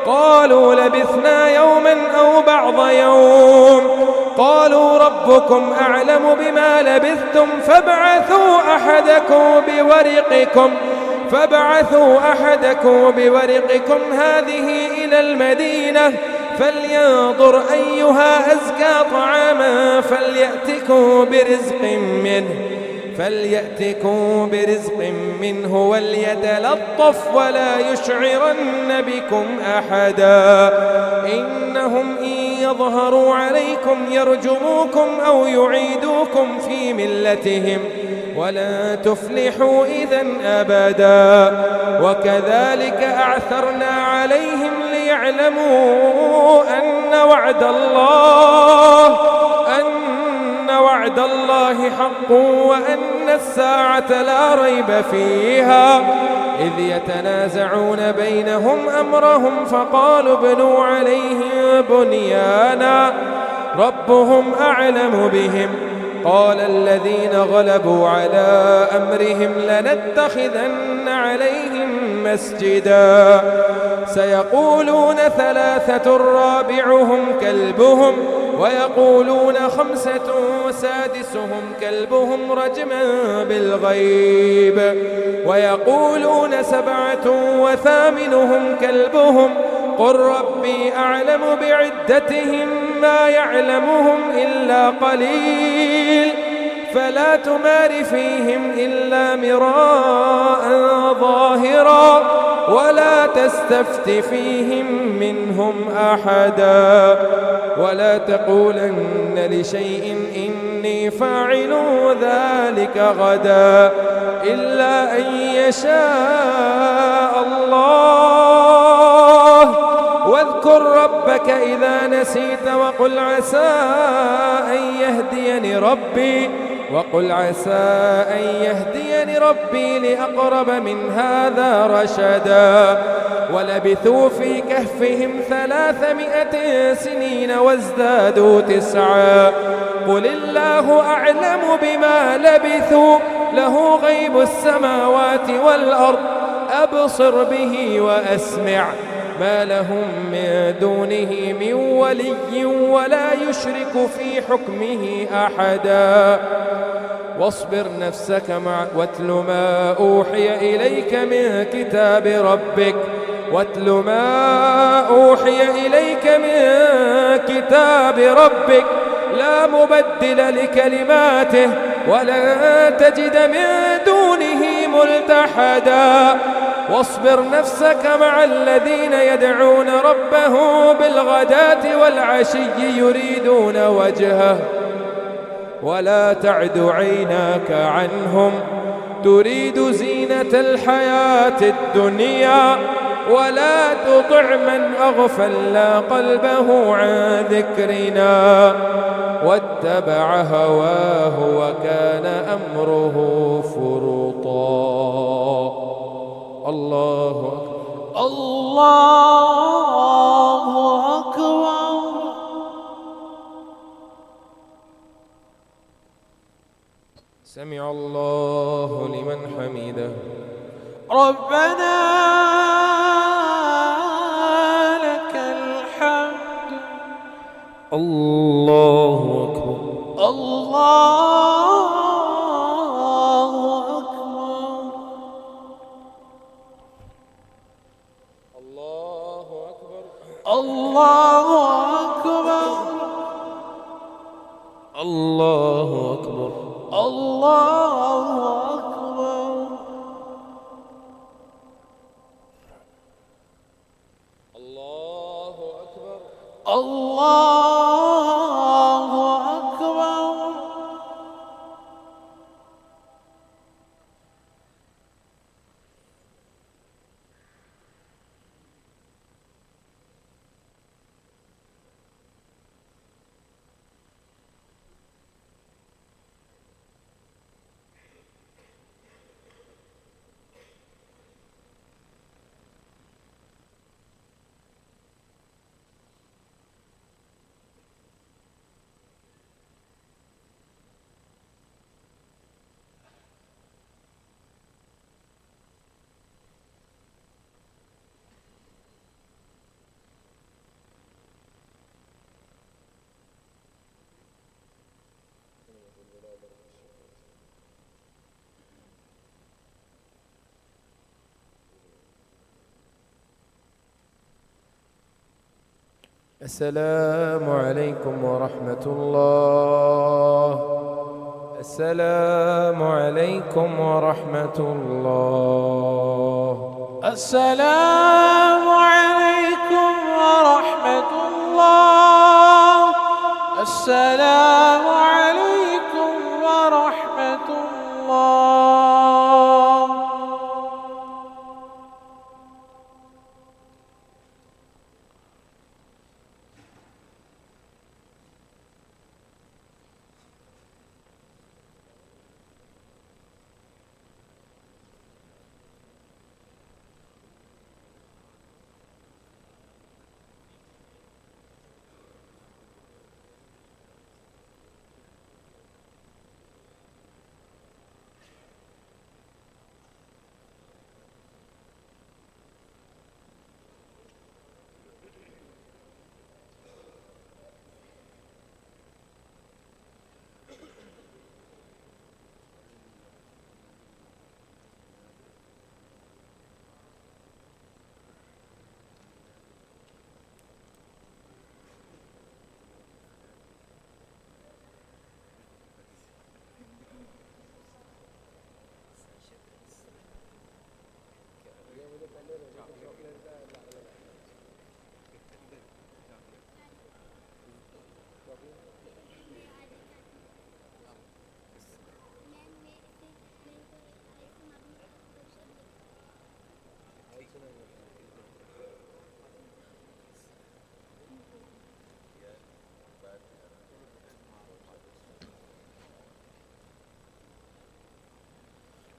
قالوا لبثنا يوما أو بعض يوم قالوا ربكم أعلم بما لبثتم فابعثوا أحدكم بورقكم هذه إلى المدينة فلينظر أيها أزكى طعاما فليأتكم برزق منه وليتلطف ولا يشعرن بكم أحدا إنهم إن يظهروا عليكم يرجموكم أو يعيدوكم في ملتهم ولن تفلحوا إذن أبدا. وكذلك أعثرنا عليهم ليعلموا أن وعد الله حق وأن الساعة لا ريب فيها، إذ يتنازعون بينهم أمرهم فقالوا ابنوا عليهم بنيانا ربهم أعلم بهم. قال الذين غلبوا على أمرهم لنتخذن عليهم مسجدا. سيقولون ثلاثة رابعهم كلبهم ويقولون خمسة سادسهم كلبهم رجما بالغيب ويقولون سبعة وثامنهم كلبهم قل ربي أعلم بعدتهم ما يعلمهم إلا قليل فلا تمار فيهم إلا مراء ظاهرا ولا تستفت فيهم منهم أحدا ولا تقولن لشيء إني فاعل ذلك غدا إلا أن يشاء الله. واذكر ربك إذا نسيت وقل عسى أن يهديني ربي لأقرب من هذا رشدا. ولبثوا في كهفهم 300 سنين وازدادوا 9 قل الله أعلم بما لبثوا له غيب السماوات والأرض أبصر به وأسمع ما لهم من دونه من ولي ولا يشرك في حكمه أحدا. واصبر نفسك واتل ما أوحي إليك من كتاب ربك لا مبدل لكلماته ولن تجد من دونه ملتحدا. واصبر نفسك مع الذين يدعون ربهم بالغداة والعشي يريدون وجهه ولا تعد عيناك عنهم تريد زينة الحياة الدنيا ولا تطع من أغفلنا قلبه عن ذكرنا واتبع هواه وكان أمره فرطا. الله أكبر. الله أكبر. سمع الله لمن حمده. ربنا لك الحمد. الله أكبر. الله أكبر. الله أكبر. الله أكبر. الله أكبر. الله أكبر. الله أكبر. السلام عليكم ورحمة الله. السلام عليكم ورحمة الله. السلام عليكم ورحمة الله. السلام عليكم ورحمة الله.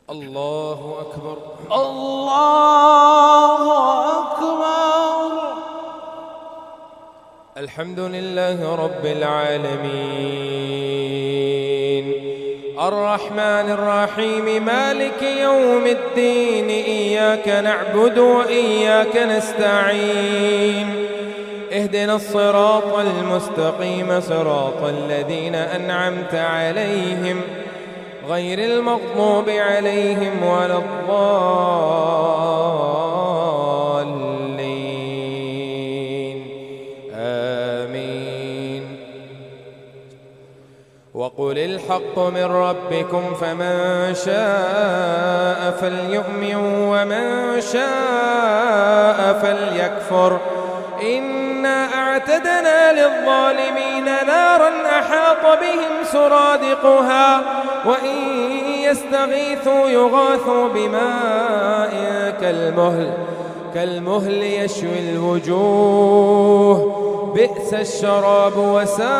الله أكبر. الله أكبر. الحمد لله رب العالمين الرحمن الرحيم مالك يوم الدين إياك نعبد وإياك نستعين اهدنا الصراط المستقيم صراط الذين أنعمت عليهم غير المغضوب عليهم ولا الضالين آمين. وقل الحق من ربكم فمن شاء فليؤمن ومن شاء فليكفر إنا أعتدنا للظالمين نارا أحاط بهم سرادقها وإن يستغيثوا يغاثوا بماء كالمهل يشوي الوجوه بئس الشراب وساءت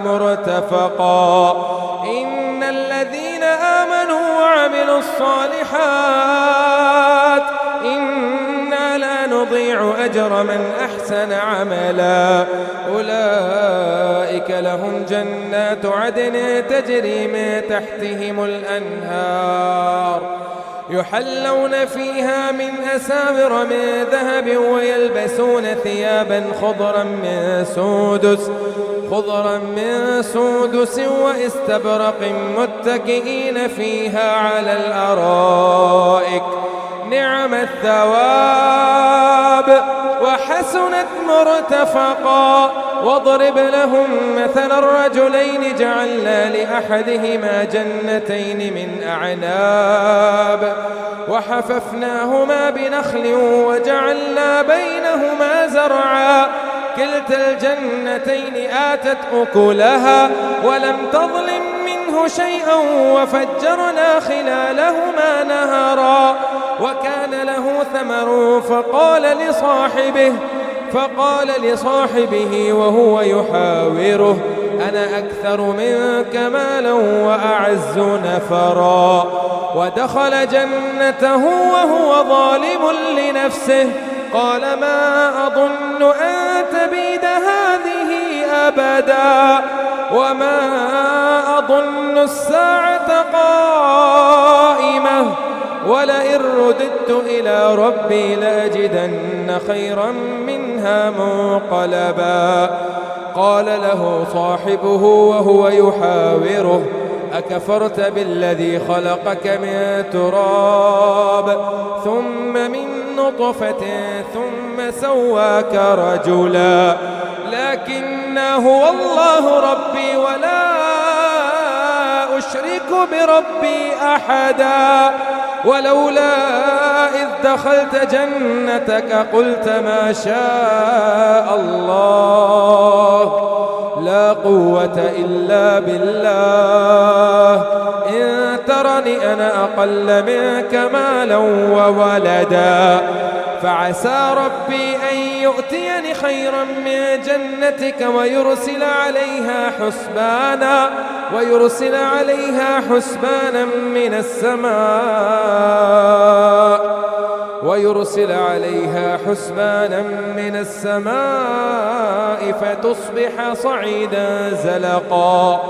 مرتفقا. إن الذين آمنوا وعملوا الصالحات إنا لا نضيع أجر من أحسن عملا أولئك لهم جنات عدن تجري من تحتهم الأنهار يحلون فيها من أساور من ذهب ويلبسون ثيابا خضرا من سودس واستبرق متكئين فيها على الأرائك نعم الثواب وحسنت مرتفقا. واضرب لهم مثل الرجلين جعلنا لأحدهما جنتين من أعناب وحففناهما بنخل وجعلنا بينهما زرعا كلتا الجنتين آتت أكلها ولم تظلم منه شيئا وفجرنا خلالهما نهرا وكان له ثمر فقال لصاحبه وهو يحاوره أنا أكثر منك مالا وأعز نفرا. ودخل جنته وهو ظالم لنفسه قال ما أظن أن تبيد هذه أبدا وما أظن الساعة قائمة ولئن رددت إلى ربي لأجدن خيرا منها منقلبا. قال له صاحبه وهو يحاوره أكفرت بالذي خلقك من تراب ثم من نطفة ثم سواك رجلا لكن هو الله ربي ولا أشرك بربي أحدا. ولولا إذ دخلت جنتك قلت ما شاء الله لا قوة إلا بالله، إن ترني أنا أقل منك مالا وولدا، فعسى ربي أن يؤتيني خيرا من جنتك ويرسل عليها حسبانا من السماء فتصبح صعيدا زلقا،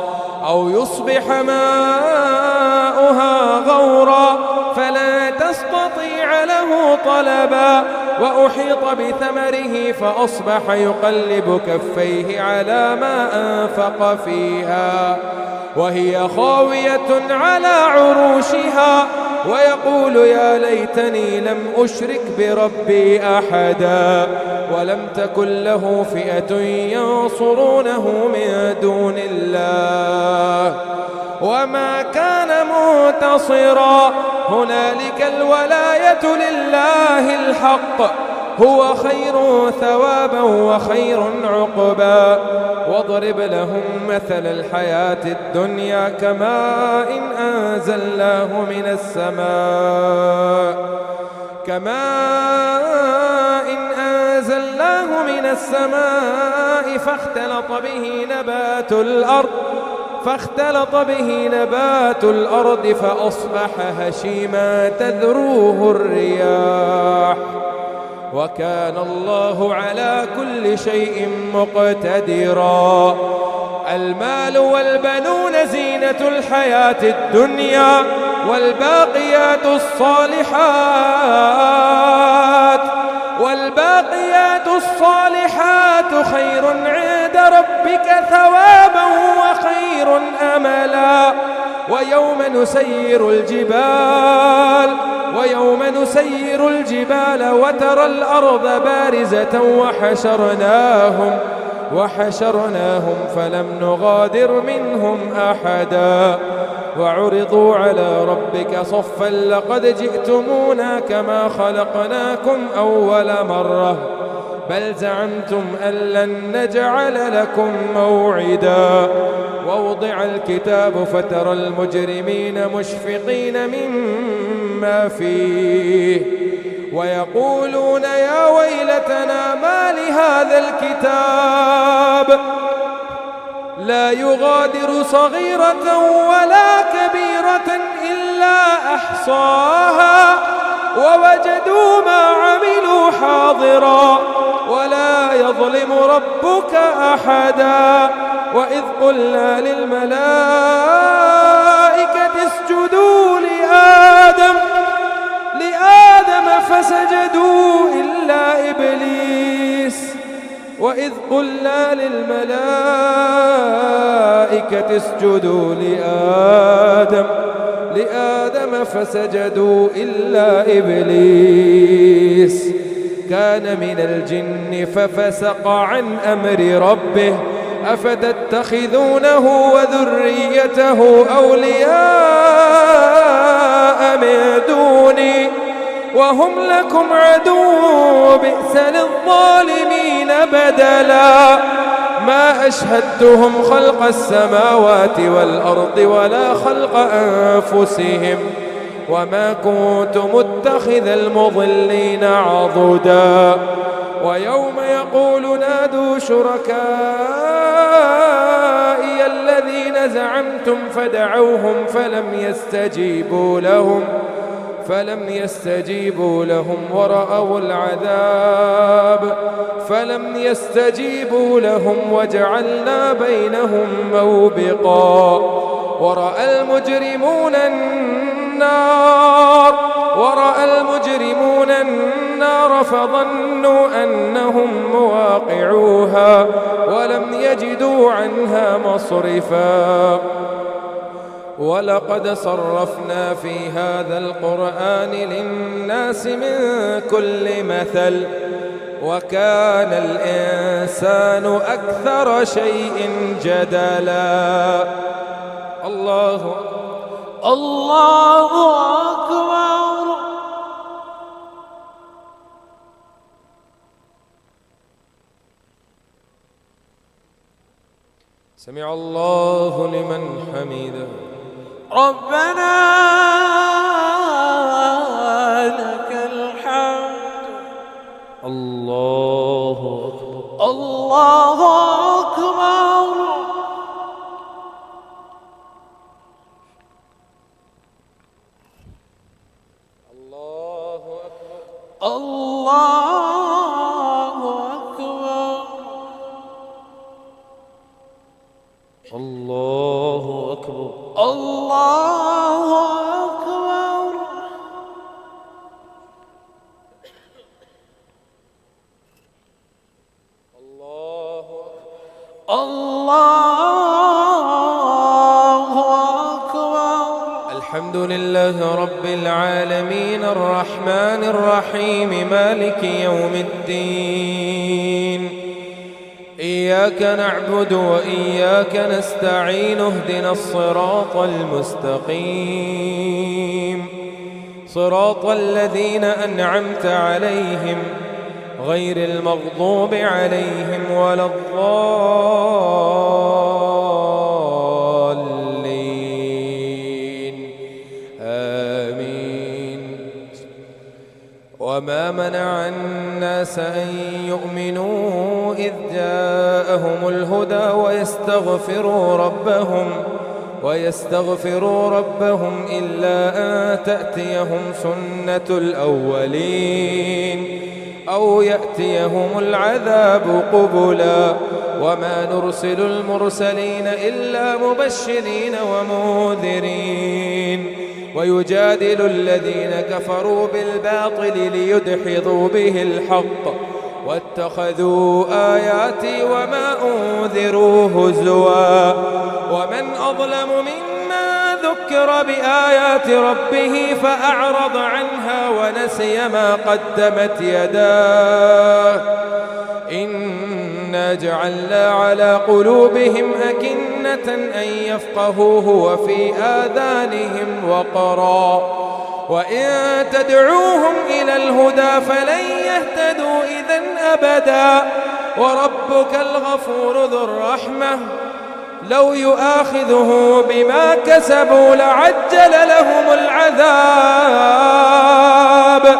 أو يصبح ماؤها غورا فلا تستطيع له طلبا، وأحيط بثمره فأصبح يقلب كفيه على ما أنفق فيها وهي خاوية على عروشها، ويقول يا ليتني لم أشرك بربي أحدا، ولم تكن له فئة ينصرونه من دون الله وما كان منتصرا. هنالك الولاية لله الحق، هو خير ثوابا وخير عقبا. واضرب لهم مثل الحياة الدنيا كماء أنزلناه من السماء فاختلط به نبات الأرض فأصبح هشيما تذروه الرياح، وكان الله على كل شيء مقتدرا. المال والبنون زينة الحياة الدنيا، والباقيات الصالحات خير عند ربك ثوابا وخير أملا. ويوم نسير الجبال وترى الأرض بارزة وحشرناهم فلم نغادر منهم أحدا، وعرضوا على ربك صفا لقد جئتمونا كما خلقناكم أول مرة بل زعمتم أن لن نجعل لكم موعدا. ووضع الكتاب فترى المجرمين مشفقين مما فيه ويقولون يا ويلتنا ما لهذا الكتاب لا يغادر صغيرة ولا كبيرة إلا أحصاها ووجدوا ما عملوا حاضرا ولا يظلم ربك أحدا. وإذ قلنا للملائكة اسجدوا لآدم فسجدوا إلا إبليس وإذ قلنا للملائكة اسجدوا لآدم فسجدوا إلا إبليس كان من الجن ففسق عن أمر ربه أفتتخذونه وذريته أولياء من دوني وهم لكم عدو بئس للظالمين بدلا. ما أشهدتهم خلق السماوات والأرض ولا خلق أنفسهم وما كنت متخذ المضلين عضدا. ويوم يقول نادوا شركائي الذين زعمتم فدعوهم فلم يستجيبوا لهم ورأوا العذاب وجعلنا بينهم موبقا. ورأى المجرمون النار فظنوا أنهم مواقعوها ولم يجدوا عنها مصرفا. ولقد صرفنا في هذا القرآن للناس من كل مثل وكان الإنسان أكثر شيء جدلا. الله أكبر. سمع الله لمن حمده. ربنا لك الحمد. الله أكبر. الله أكبر. الله أكبر. الله أكبر. الله أكبر. الله أكبر. الله أكبر. الله أكبر. الحمد لله رب العالمين الرحمن الرحيم مالك يوم الدين. إياك نعبد وإياك نستعين اهدنا الصراط المستقيم صراط الذين أنعمت عليهم غير المغضوب عليهم ولا الضالين آمين. وما منع الناس أن يؤمنوا إذ جاءهم الهدى ويستغفروا ربهم إلا أن تأتيهم سنة الأولين أو يأتيهم العذاب قبلا. وما نرسل المرسلين إلا مبشرين ومنذرين ويجادل الذين كفروا بالباطل ليدحضوا به الحق واتخذوا آياتي وما أنذروا هزوا. ومن أظلم ممن ذكر بآيات ربه فأعرض عنها ونسي ما قدمت يداه. إنا جعلنا على قلوبهم أكنة أن يفقهوه وفي آذانهم وقرا وإن تدعوهم إلى الهدى فلن يهتدوا إذن أبدا. وربك الغفور ذو الرحمة لو يؤاخذه بما كسبوا لعجل لهم العذاب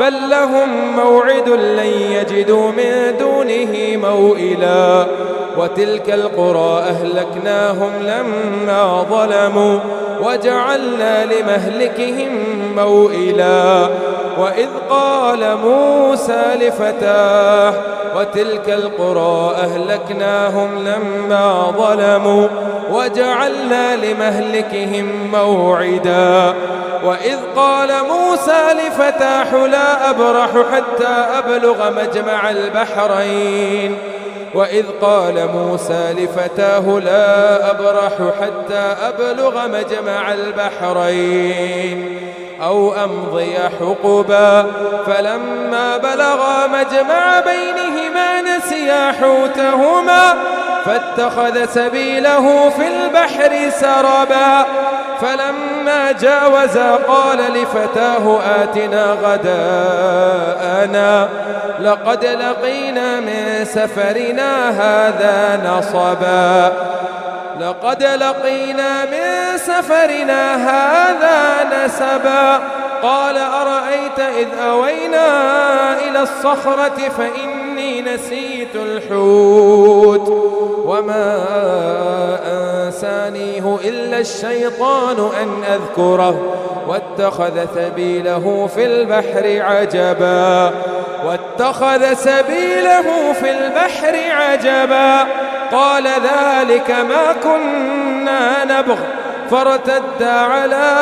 بل لهم موعد لن يجدوا من دونه موئلا. وتلك القرى أهلكناهم لما ظلموا وجعلنا لمهلكهم موئلا. وإذ قال موسى لفتاه وتلك القرى أهلكناهم لما ظلموا وجعلنا لمهلكهم موعدا. وإذ قال موسى لفتاه لا أبرح حتى أبلغ مجمع البحرين وإذ قال موسى لفتاه لا أبرح حتى أبلغ مجمع البحرين أو أمضي حقبا. فلما بلغا مجمع بينهما نسيا حوتهما فاتخذ سبيله في البحر سربا. فلما جاوزا قال لفتاه آتنا غداءنا لقد لقينا من سفرنا هذا نصبا. لقد لقينا من سفرنا هذا نسبا. قال أرأيت إذ أوينا إلى الصخرة فإني نسيت الحوت وما أنسانيه إلا الشيطان أن أذكره واتخذ سبيله في البحر عجبا. واتخذ سبيله في البحر عجبا. قال ذلك ما كنا نبغ فارتدا على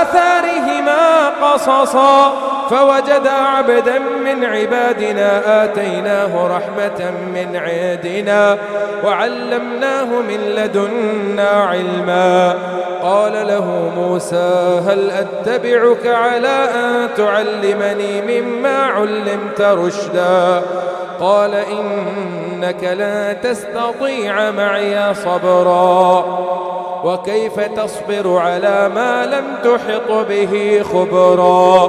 آثارهما قصصا فوجدا عبدا من عبادنا آتيناه رحمة من عندنا وعلمناه من لدنا علما. قال له موسى هل أتبعك على أن تعلمني مما علمت رشدا. قال إنك لن تستطيع معي صبرا وكيف تصبر على ما لم تحط به خبرا.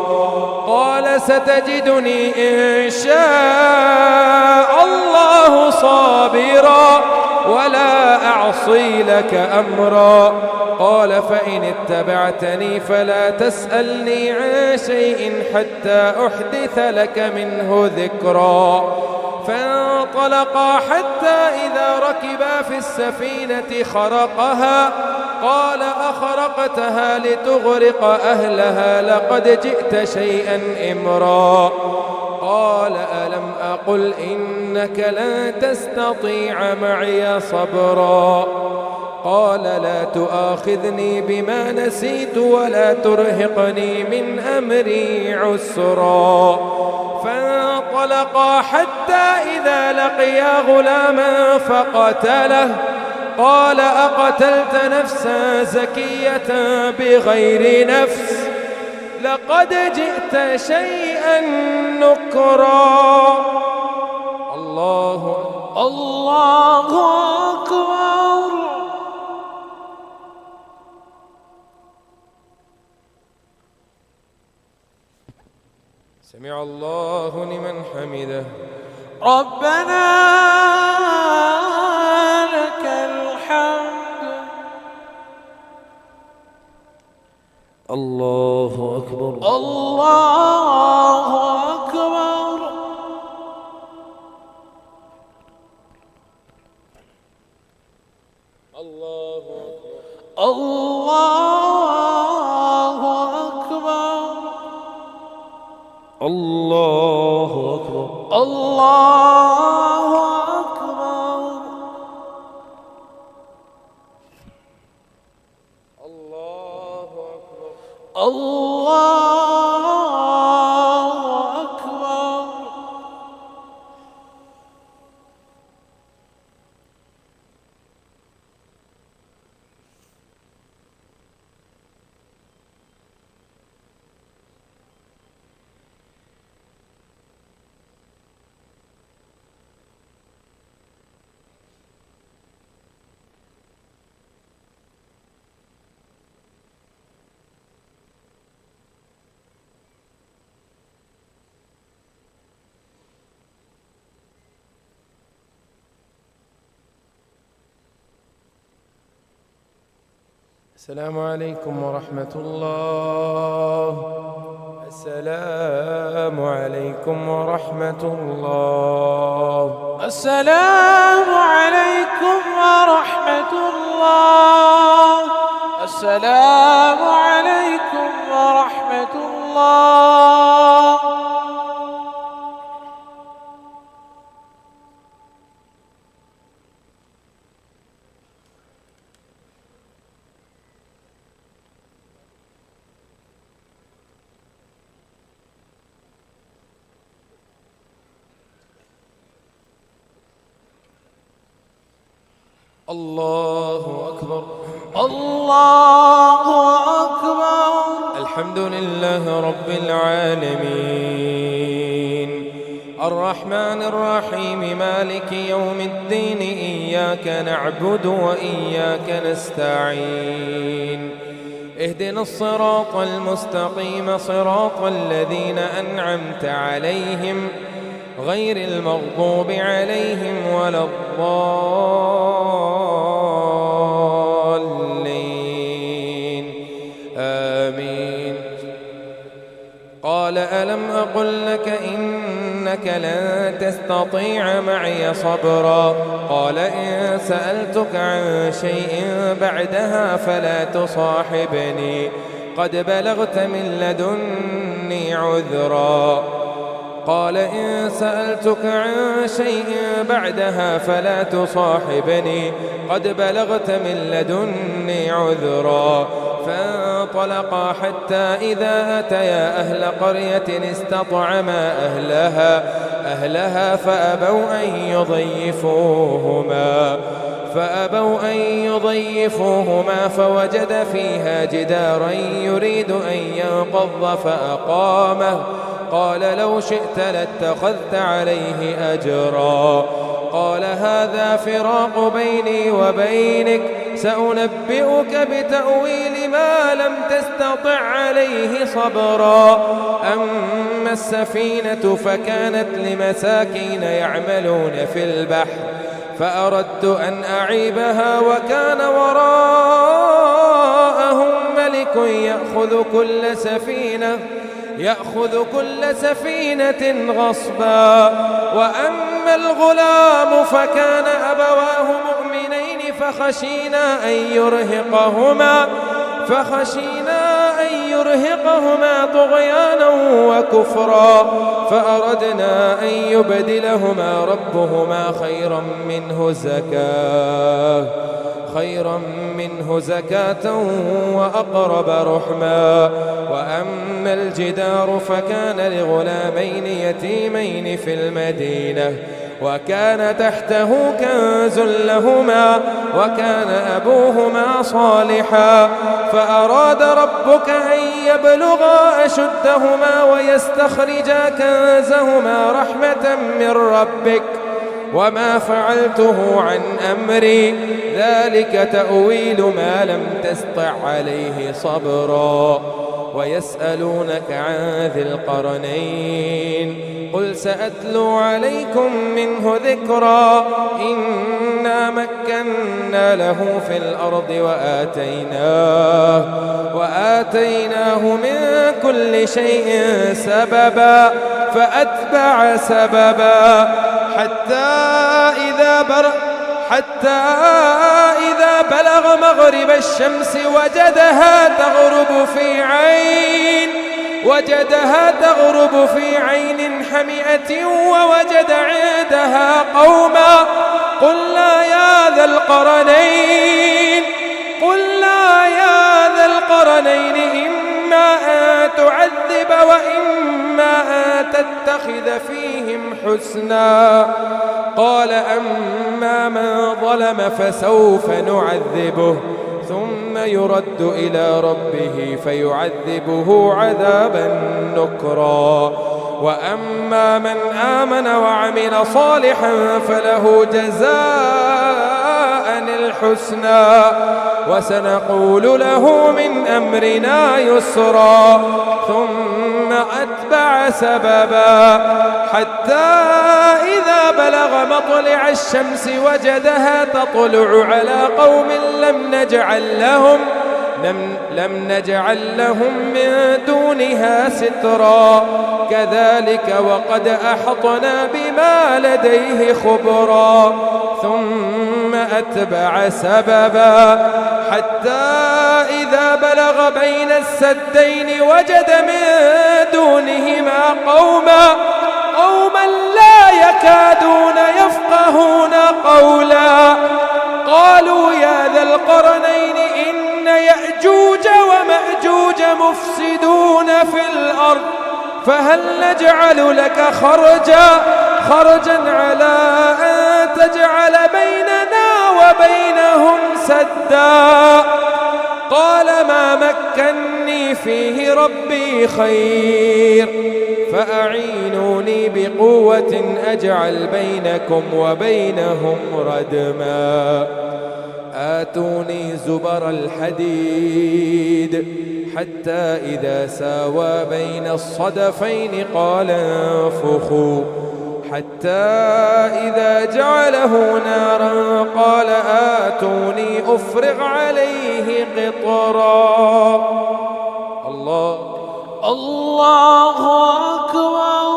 قال ستجدني إن شاء الله صابرا ولا أعصي لك أمرا. قال فإن اتبعتني فلا تسألني عن شيء حتى أحدث لك منه ذكرا. فانطلقا حتى إذا ركبا في السفينة خرقها قال أخرقتها لتغرق أهلها لقد جئت شيئا إمرا. قال ألم أقل إنك لن تستطيع معي صبرا. قال لا تؤاخذني بما نسيت ولا ترهقني من أمري عسرا. فانطلقا حتى إذا لقيا غلاما فقتله. قال أقتلت نفسا زكية بغير نفس لقد جئت شيئا نكرا. الله أكبر. سمع الله لمن حمده. ربنا لك الحمد. الله أكبر. الله أكبر. الله أكبر. الله أكبر. الله أكبر. الله أكبر. الله أكبر. السلام عليكم ورحمة الله. السلام عليكم ورحمة الله. السلام عليكم ورحمة الله. السلام عليكم ورحمة الله. الله أكبر. الله أكبر. الحمد لله رب العالمين الرحمن الرحيم مالك يوم الدين إياك نعبد وإياك نستعين اهدنا الصراط المستقيم صراط الذين أنعمت عليهم غير المغضوب عليهم ولا الضالين آمين. قال ألم أقل لك إنك لن تستطيع معي صبرا. قال إن سألتك عن شيء بعدها فلا تصاحبني قد بلغت من لدني عذرا. قال إن سألتك عن شيء بعدها فلا تصاحبني قد بلغت من لدني عذرا. فانطلقا حتى إذا أتيا أهل قرية استطعما أهلها فأبوا أن يضيفوهما فوجد فيها جدارا يريد أن ينقض فأقامه. قال لو شئت لاتخذت عليه أجرا. قال هذا فراق بيني وبينك سأنبئك بتأويل ما لم تستطع عليه صبرا. أما السفينة فكانت لمساكين يعملون في البحر فأردت أن أعيبها وكان وراءهم ملك يأخذ كل سفينة غصبا. وأما الغلام فكان أبواه مؤمنين فخشينا أن يرهقهما طغيانا وكفرا، فأردنا أن يبدلهما ربهما خيرا منه زكاة وأقرب رحما. وأما الجدار فكان لغلامين يتيمين في المدينة وكان تحته كنز لهما وكان أبوهما صالحا، فأراد ربك أن يبلغا أشدهما ويستخرجا كنزهما رحمة من ربك وما فعلته عن أمري، ذلك تأويل ما لم تسطع عليه صبرا. ويسألونك عن ذي القرنين قل سأتلو عليكم منه ذكرا. إنا مكنا له في الأرض وآتيناه من كل شيء سببا فأتبع سببا حتى إذا بلغ مغرب الشمس وجدها تغرب في عين حمئة ووجد عندها قوما قلنا يا ذا القرنين إما أن تعذب وإما أن تتخذ فيهم حسنا. قال أما من ظلم فسوف نعذبه ثم يرد إلى ربه فيعذبه عذابا نكرا. وأما من آمن وعمل صالحا فله جزاء الحسنى وسنقول له من أمرنا يسرا. ثم أتبع سببا حتى إذا بلغ مطلع الشمس وجدها تطلع على قوم لم نجعل لهم من دونها سترا. كذلك وقد أحطنا بما لديه خبرا. ثم أتبع سببا حتى إذا بلغ بين السدين وجد من دونهما قوما لا يكادون يفقهون قولا. قالوا يا ذا القرنين إن يأجوج ومأجوج مفسدون في الأرض فهل نجعل لك خرجا على أن تجعل بيننا وبينهم سدا. قال ما مكني فيه ربي خير فأعينوني بقوة أجعل بينكم وبينهم ردما. آتوني زبر الحديد حتى إذا ساوى بين الصدفين قال انفخوا حتى إذا جعله نارا قال آتوني أفرغ عليه قطرا. الله أكبر.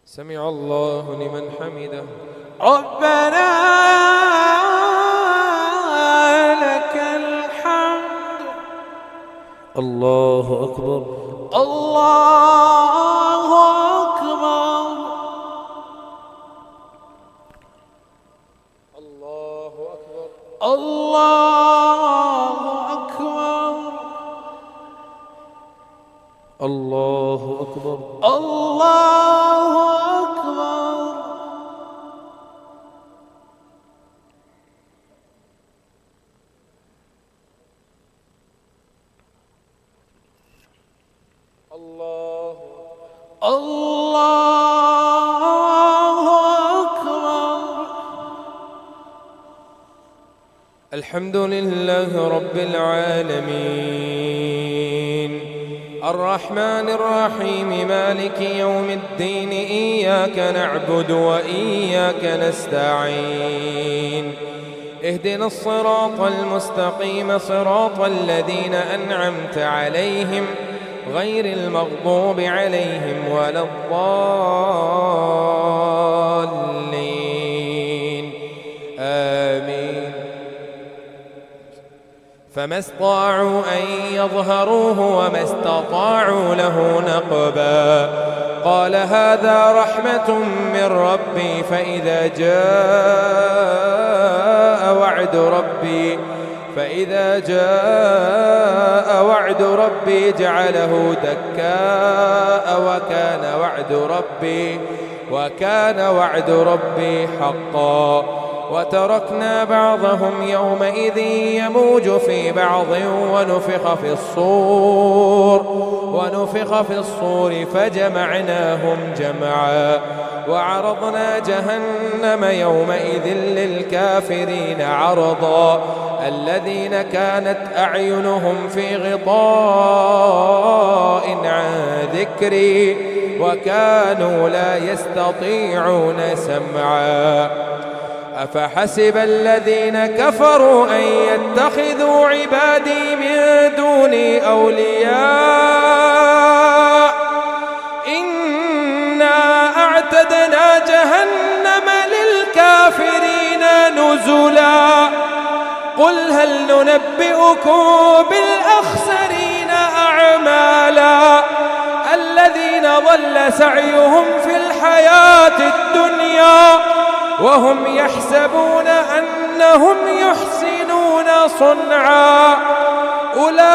سمع الله لمن حمده. ربنا لك الحمد. الله أكبر. الله أكبر. الله أكبر. الله أكبر. الله أكبر. الله أكبر. الله أكبر. الحمد لله رب العالمين الرحمن الرحيم مالك يوم الدين إياك نعبد وإياك نستعين اهدنا الصراط المستقيم صراط الذين أنعمت عليهم غير المغضوب عليهم ولا الضالين آمين. فما استطاعوا أن يظهروه وما استطاعوا له نقبا قال هذا رحمة من ربي فإذا جاء وعد ربي جعله دكاء وكان وعد ربي حقا وتركنا بعضهم يومئذ يموج في بعض ونفخ في الصور فجمعناهم جمعا وعرضنا جهنم يومئذ للكافرين عرضا الذين كانت أعينهم في غطاء عن ذكري وكانوا لا يستطيعون سمعا أفحسب الذين كفروا أن يتخذوا عبادي من دوني أولياء إنا أعتدنا جهنم للكافرين نزلا قل هل ننبئكم بالأخسرين أعمالا الذين ضل سعيهم في الحياة الدنيا وهم يحسبون أنهم يحسنون صنعا أولئك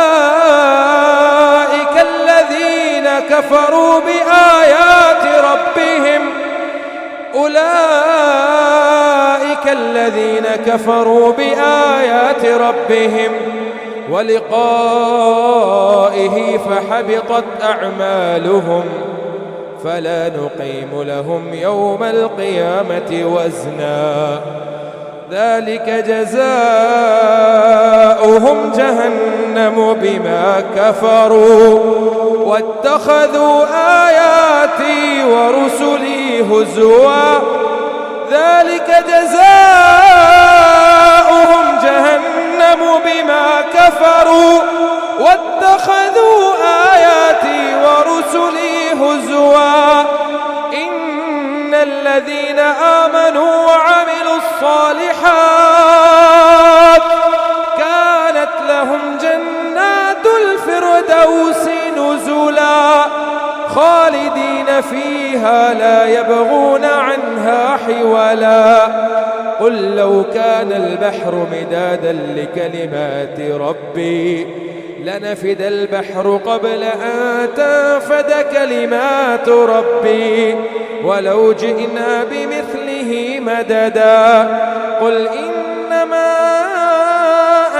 الذين كفروا بآيات ربهم ولقائه فحبطت أعمالهم فلا نقيم لهم يوم القيامة وزنا ذلك جزاؤهم جهنم بما كفروا واتخذوا آياتي ورسلي هزوا ذلك جزاؤهم جهنم بما كفروا واتخذوا آياتي ورسلي هزوا إن الذين آمنوا وعملوا الصالحات كانت لهم جنات الفردوس نزلا خالدين فيها لا يبغون عنها حولا قل لو كان البحر مدادا لكلمات ربي لنفد البحر قبل أن تنفد كلمات ربي ولو جئنا بمثله مددا قل إنما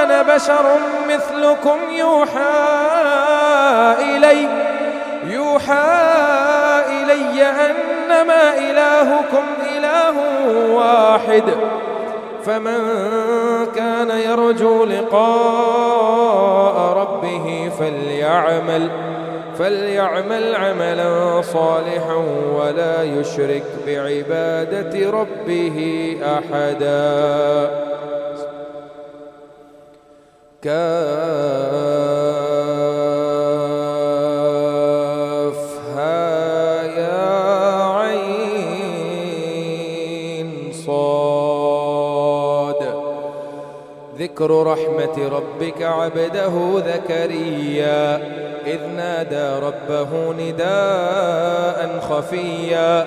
أنا بشر مثلكم يوحى إلي أنما إلهكم إله واحد فمن كان يرجو لقاء ربه فليعمل عملا صالحا ولا يشرك بعبادة ربه أحدا كافها يا عين صاد ذكر رحمة ربك عبده زكريا إذ نادى ربه نداء خفيا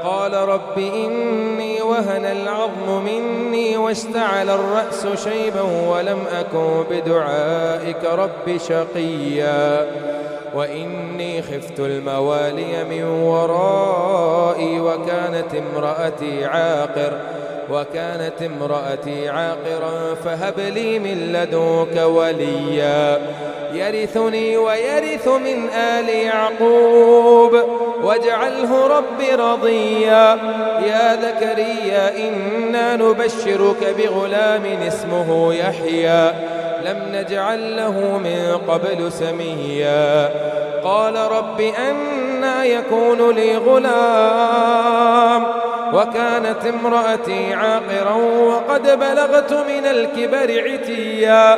قال رب إني وهن العظم مني واشتعل الرأس شيبا ولم أكن بدعائك رب شقيا وإني خفت الموالي من ورائي وكانت امرأتي عاقرا فهب لي من لدنك وليا يرثني ويرث من آل يعقوب واجعله رب رضيا يا زكريا إنا نبشرك بغلام اسمه يحيى لم نجعل له من قبل سميا قال رب أنى يكون لي غلام وكانت امرأتي عاقرا وقد بلغت من الكبر عتيا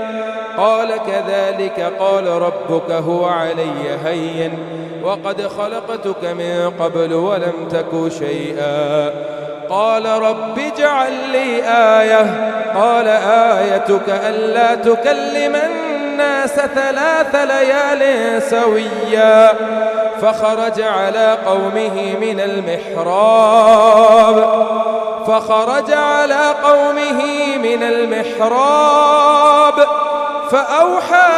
قال كذلك قال ربك هو علي هين وقد خلقتك من قبل ولم تك شيئا قال رب اجعل لي آية قال آيتك ألا تكلم الناس 3 ليال سويا فخرج على قومه من المحراب فأوحى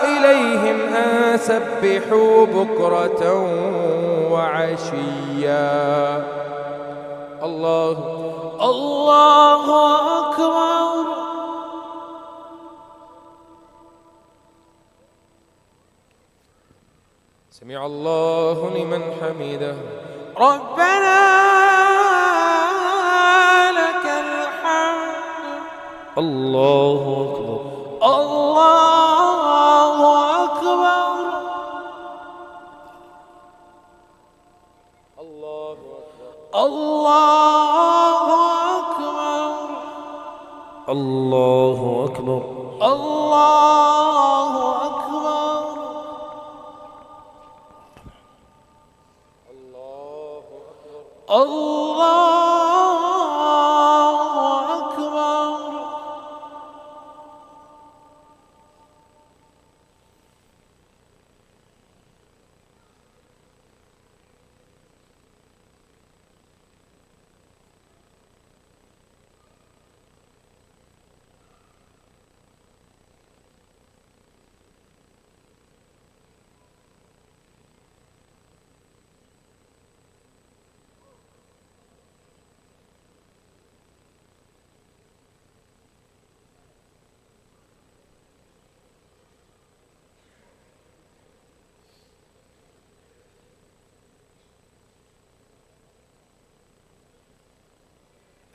إليهم أن سبحوا بكرة وعشيا الله أكبر. سمع الله لمن حمده ربنا لك الحمد. الله أكبر. الله أكبر. الله أكبر. الله أكبر. الله أكبر. الله أكبر. الله أكبر.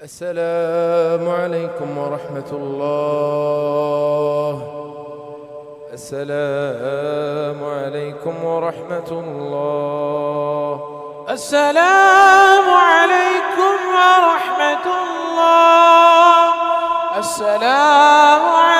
السلام عليكم ورحمة الله. السلام عليكم ورحمة الله. السلام عليكم ورحمة الله. السلام عليكم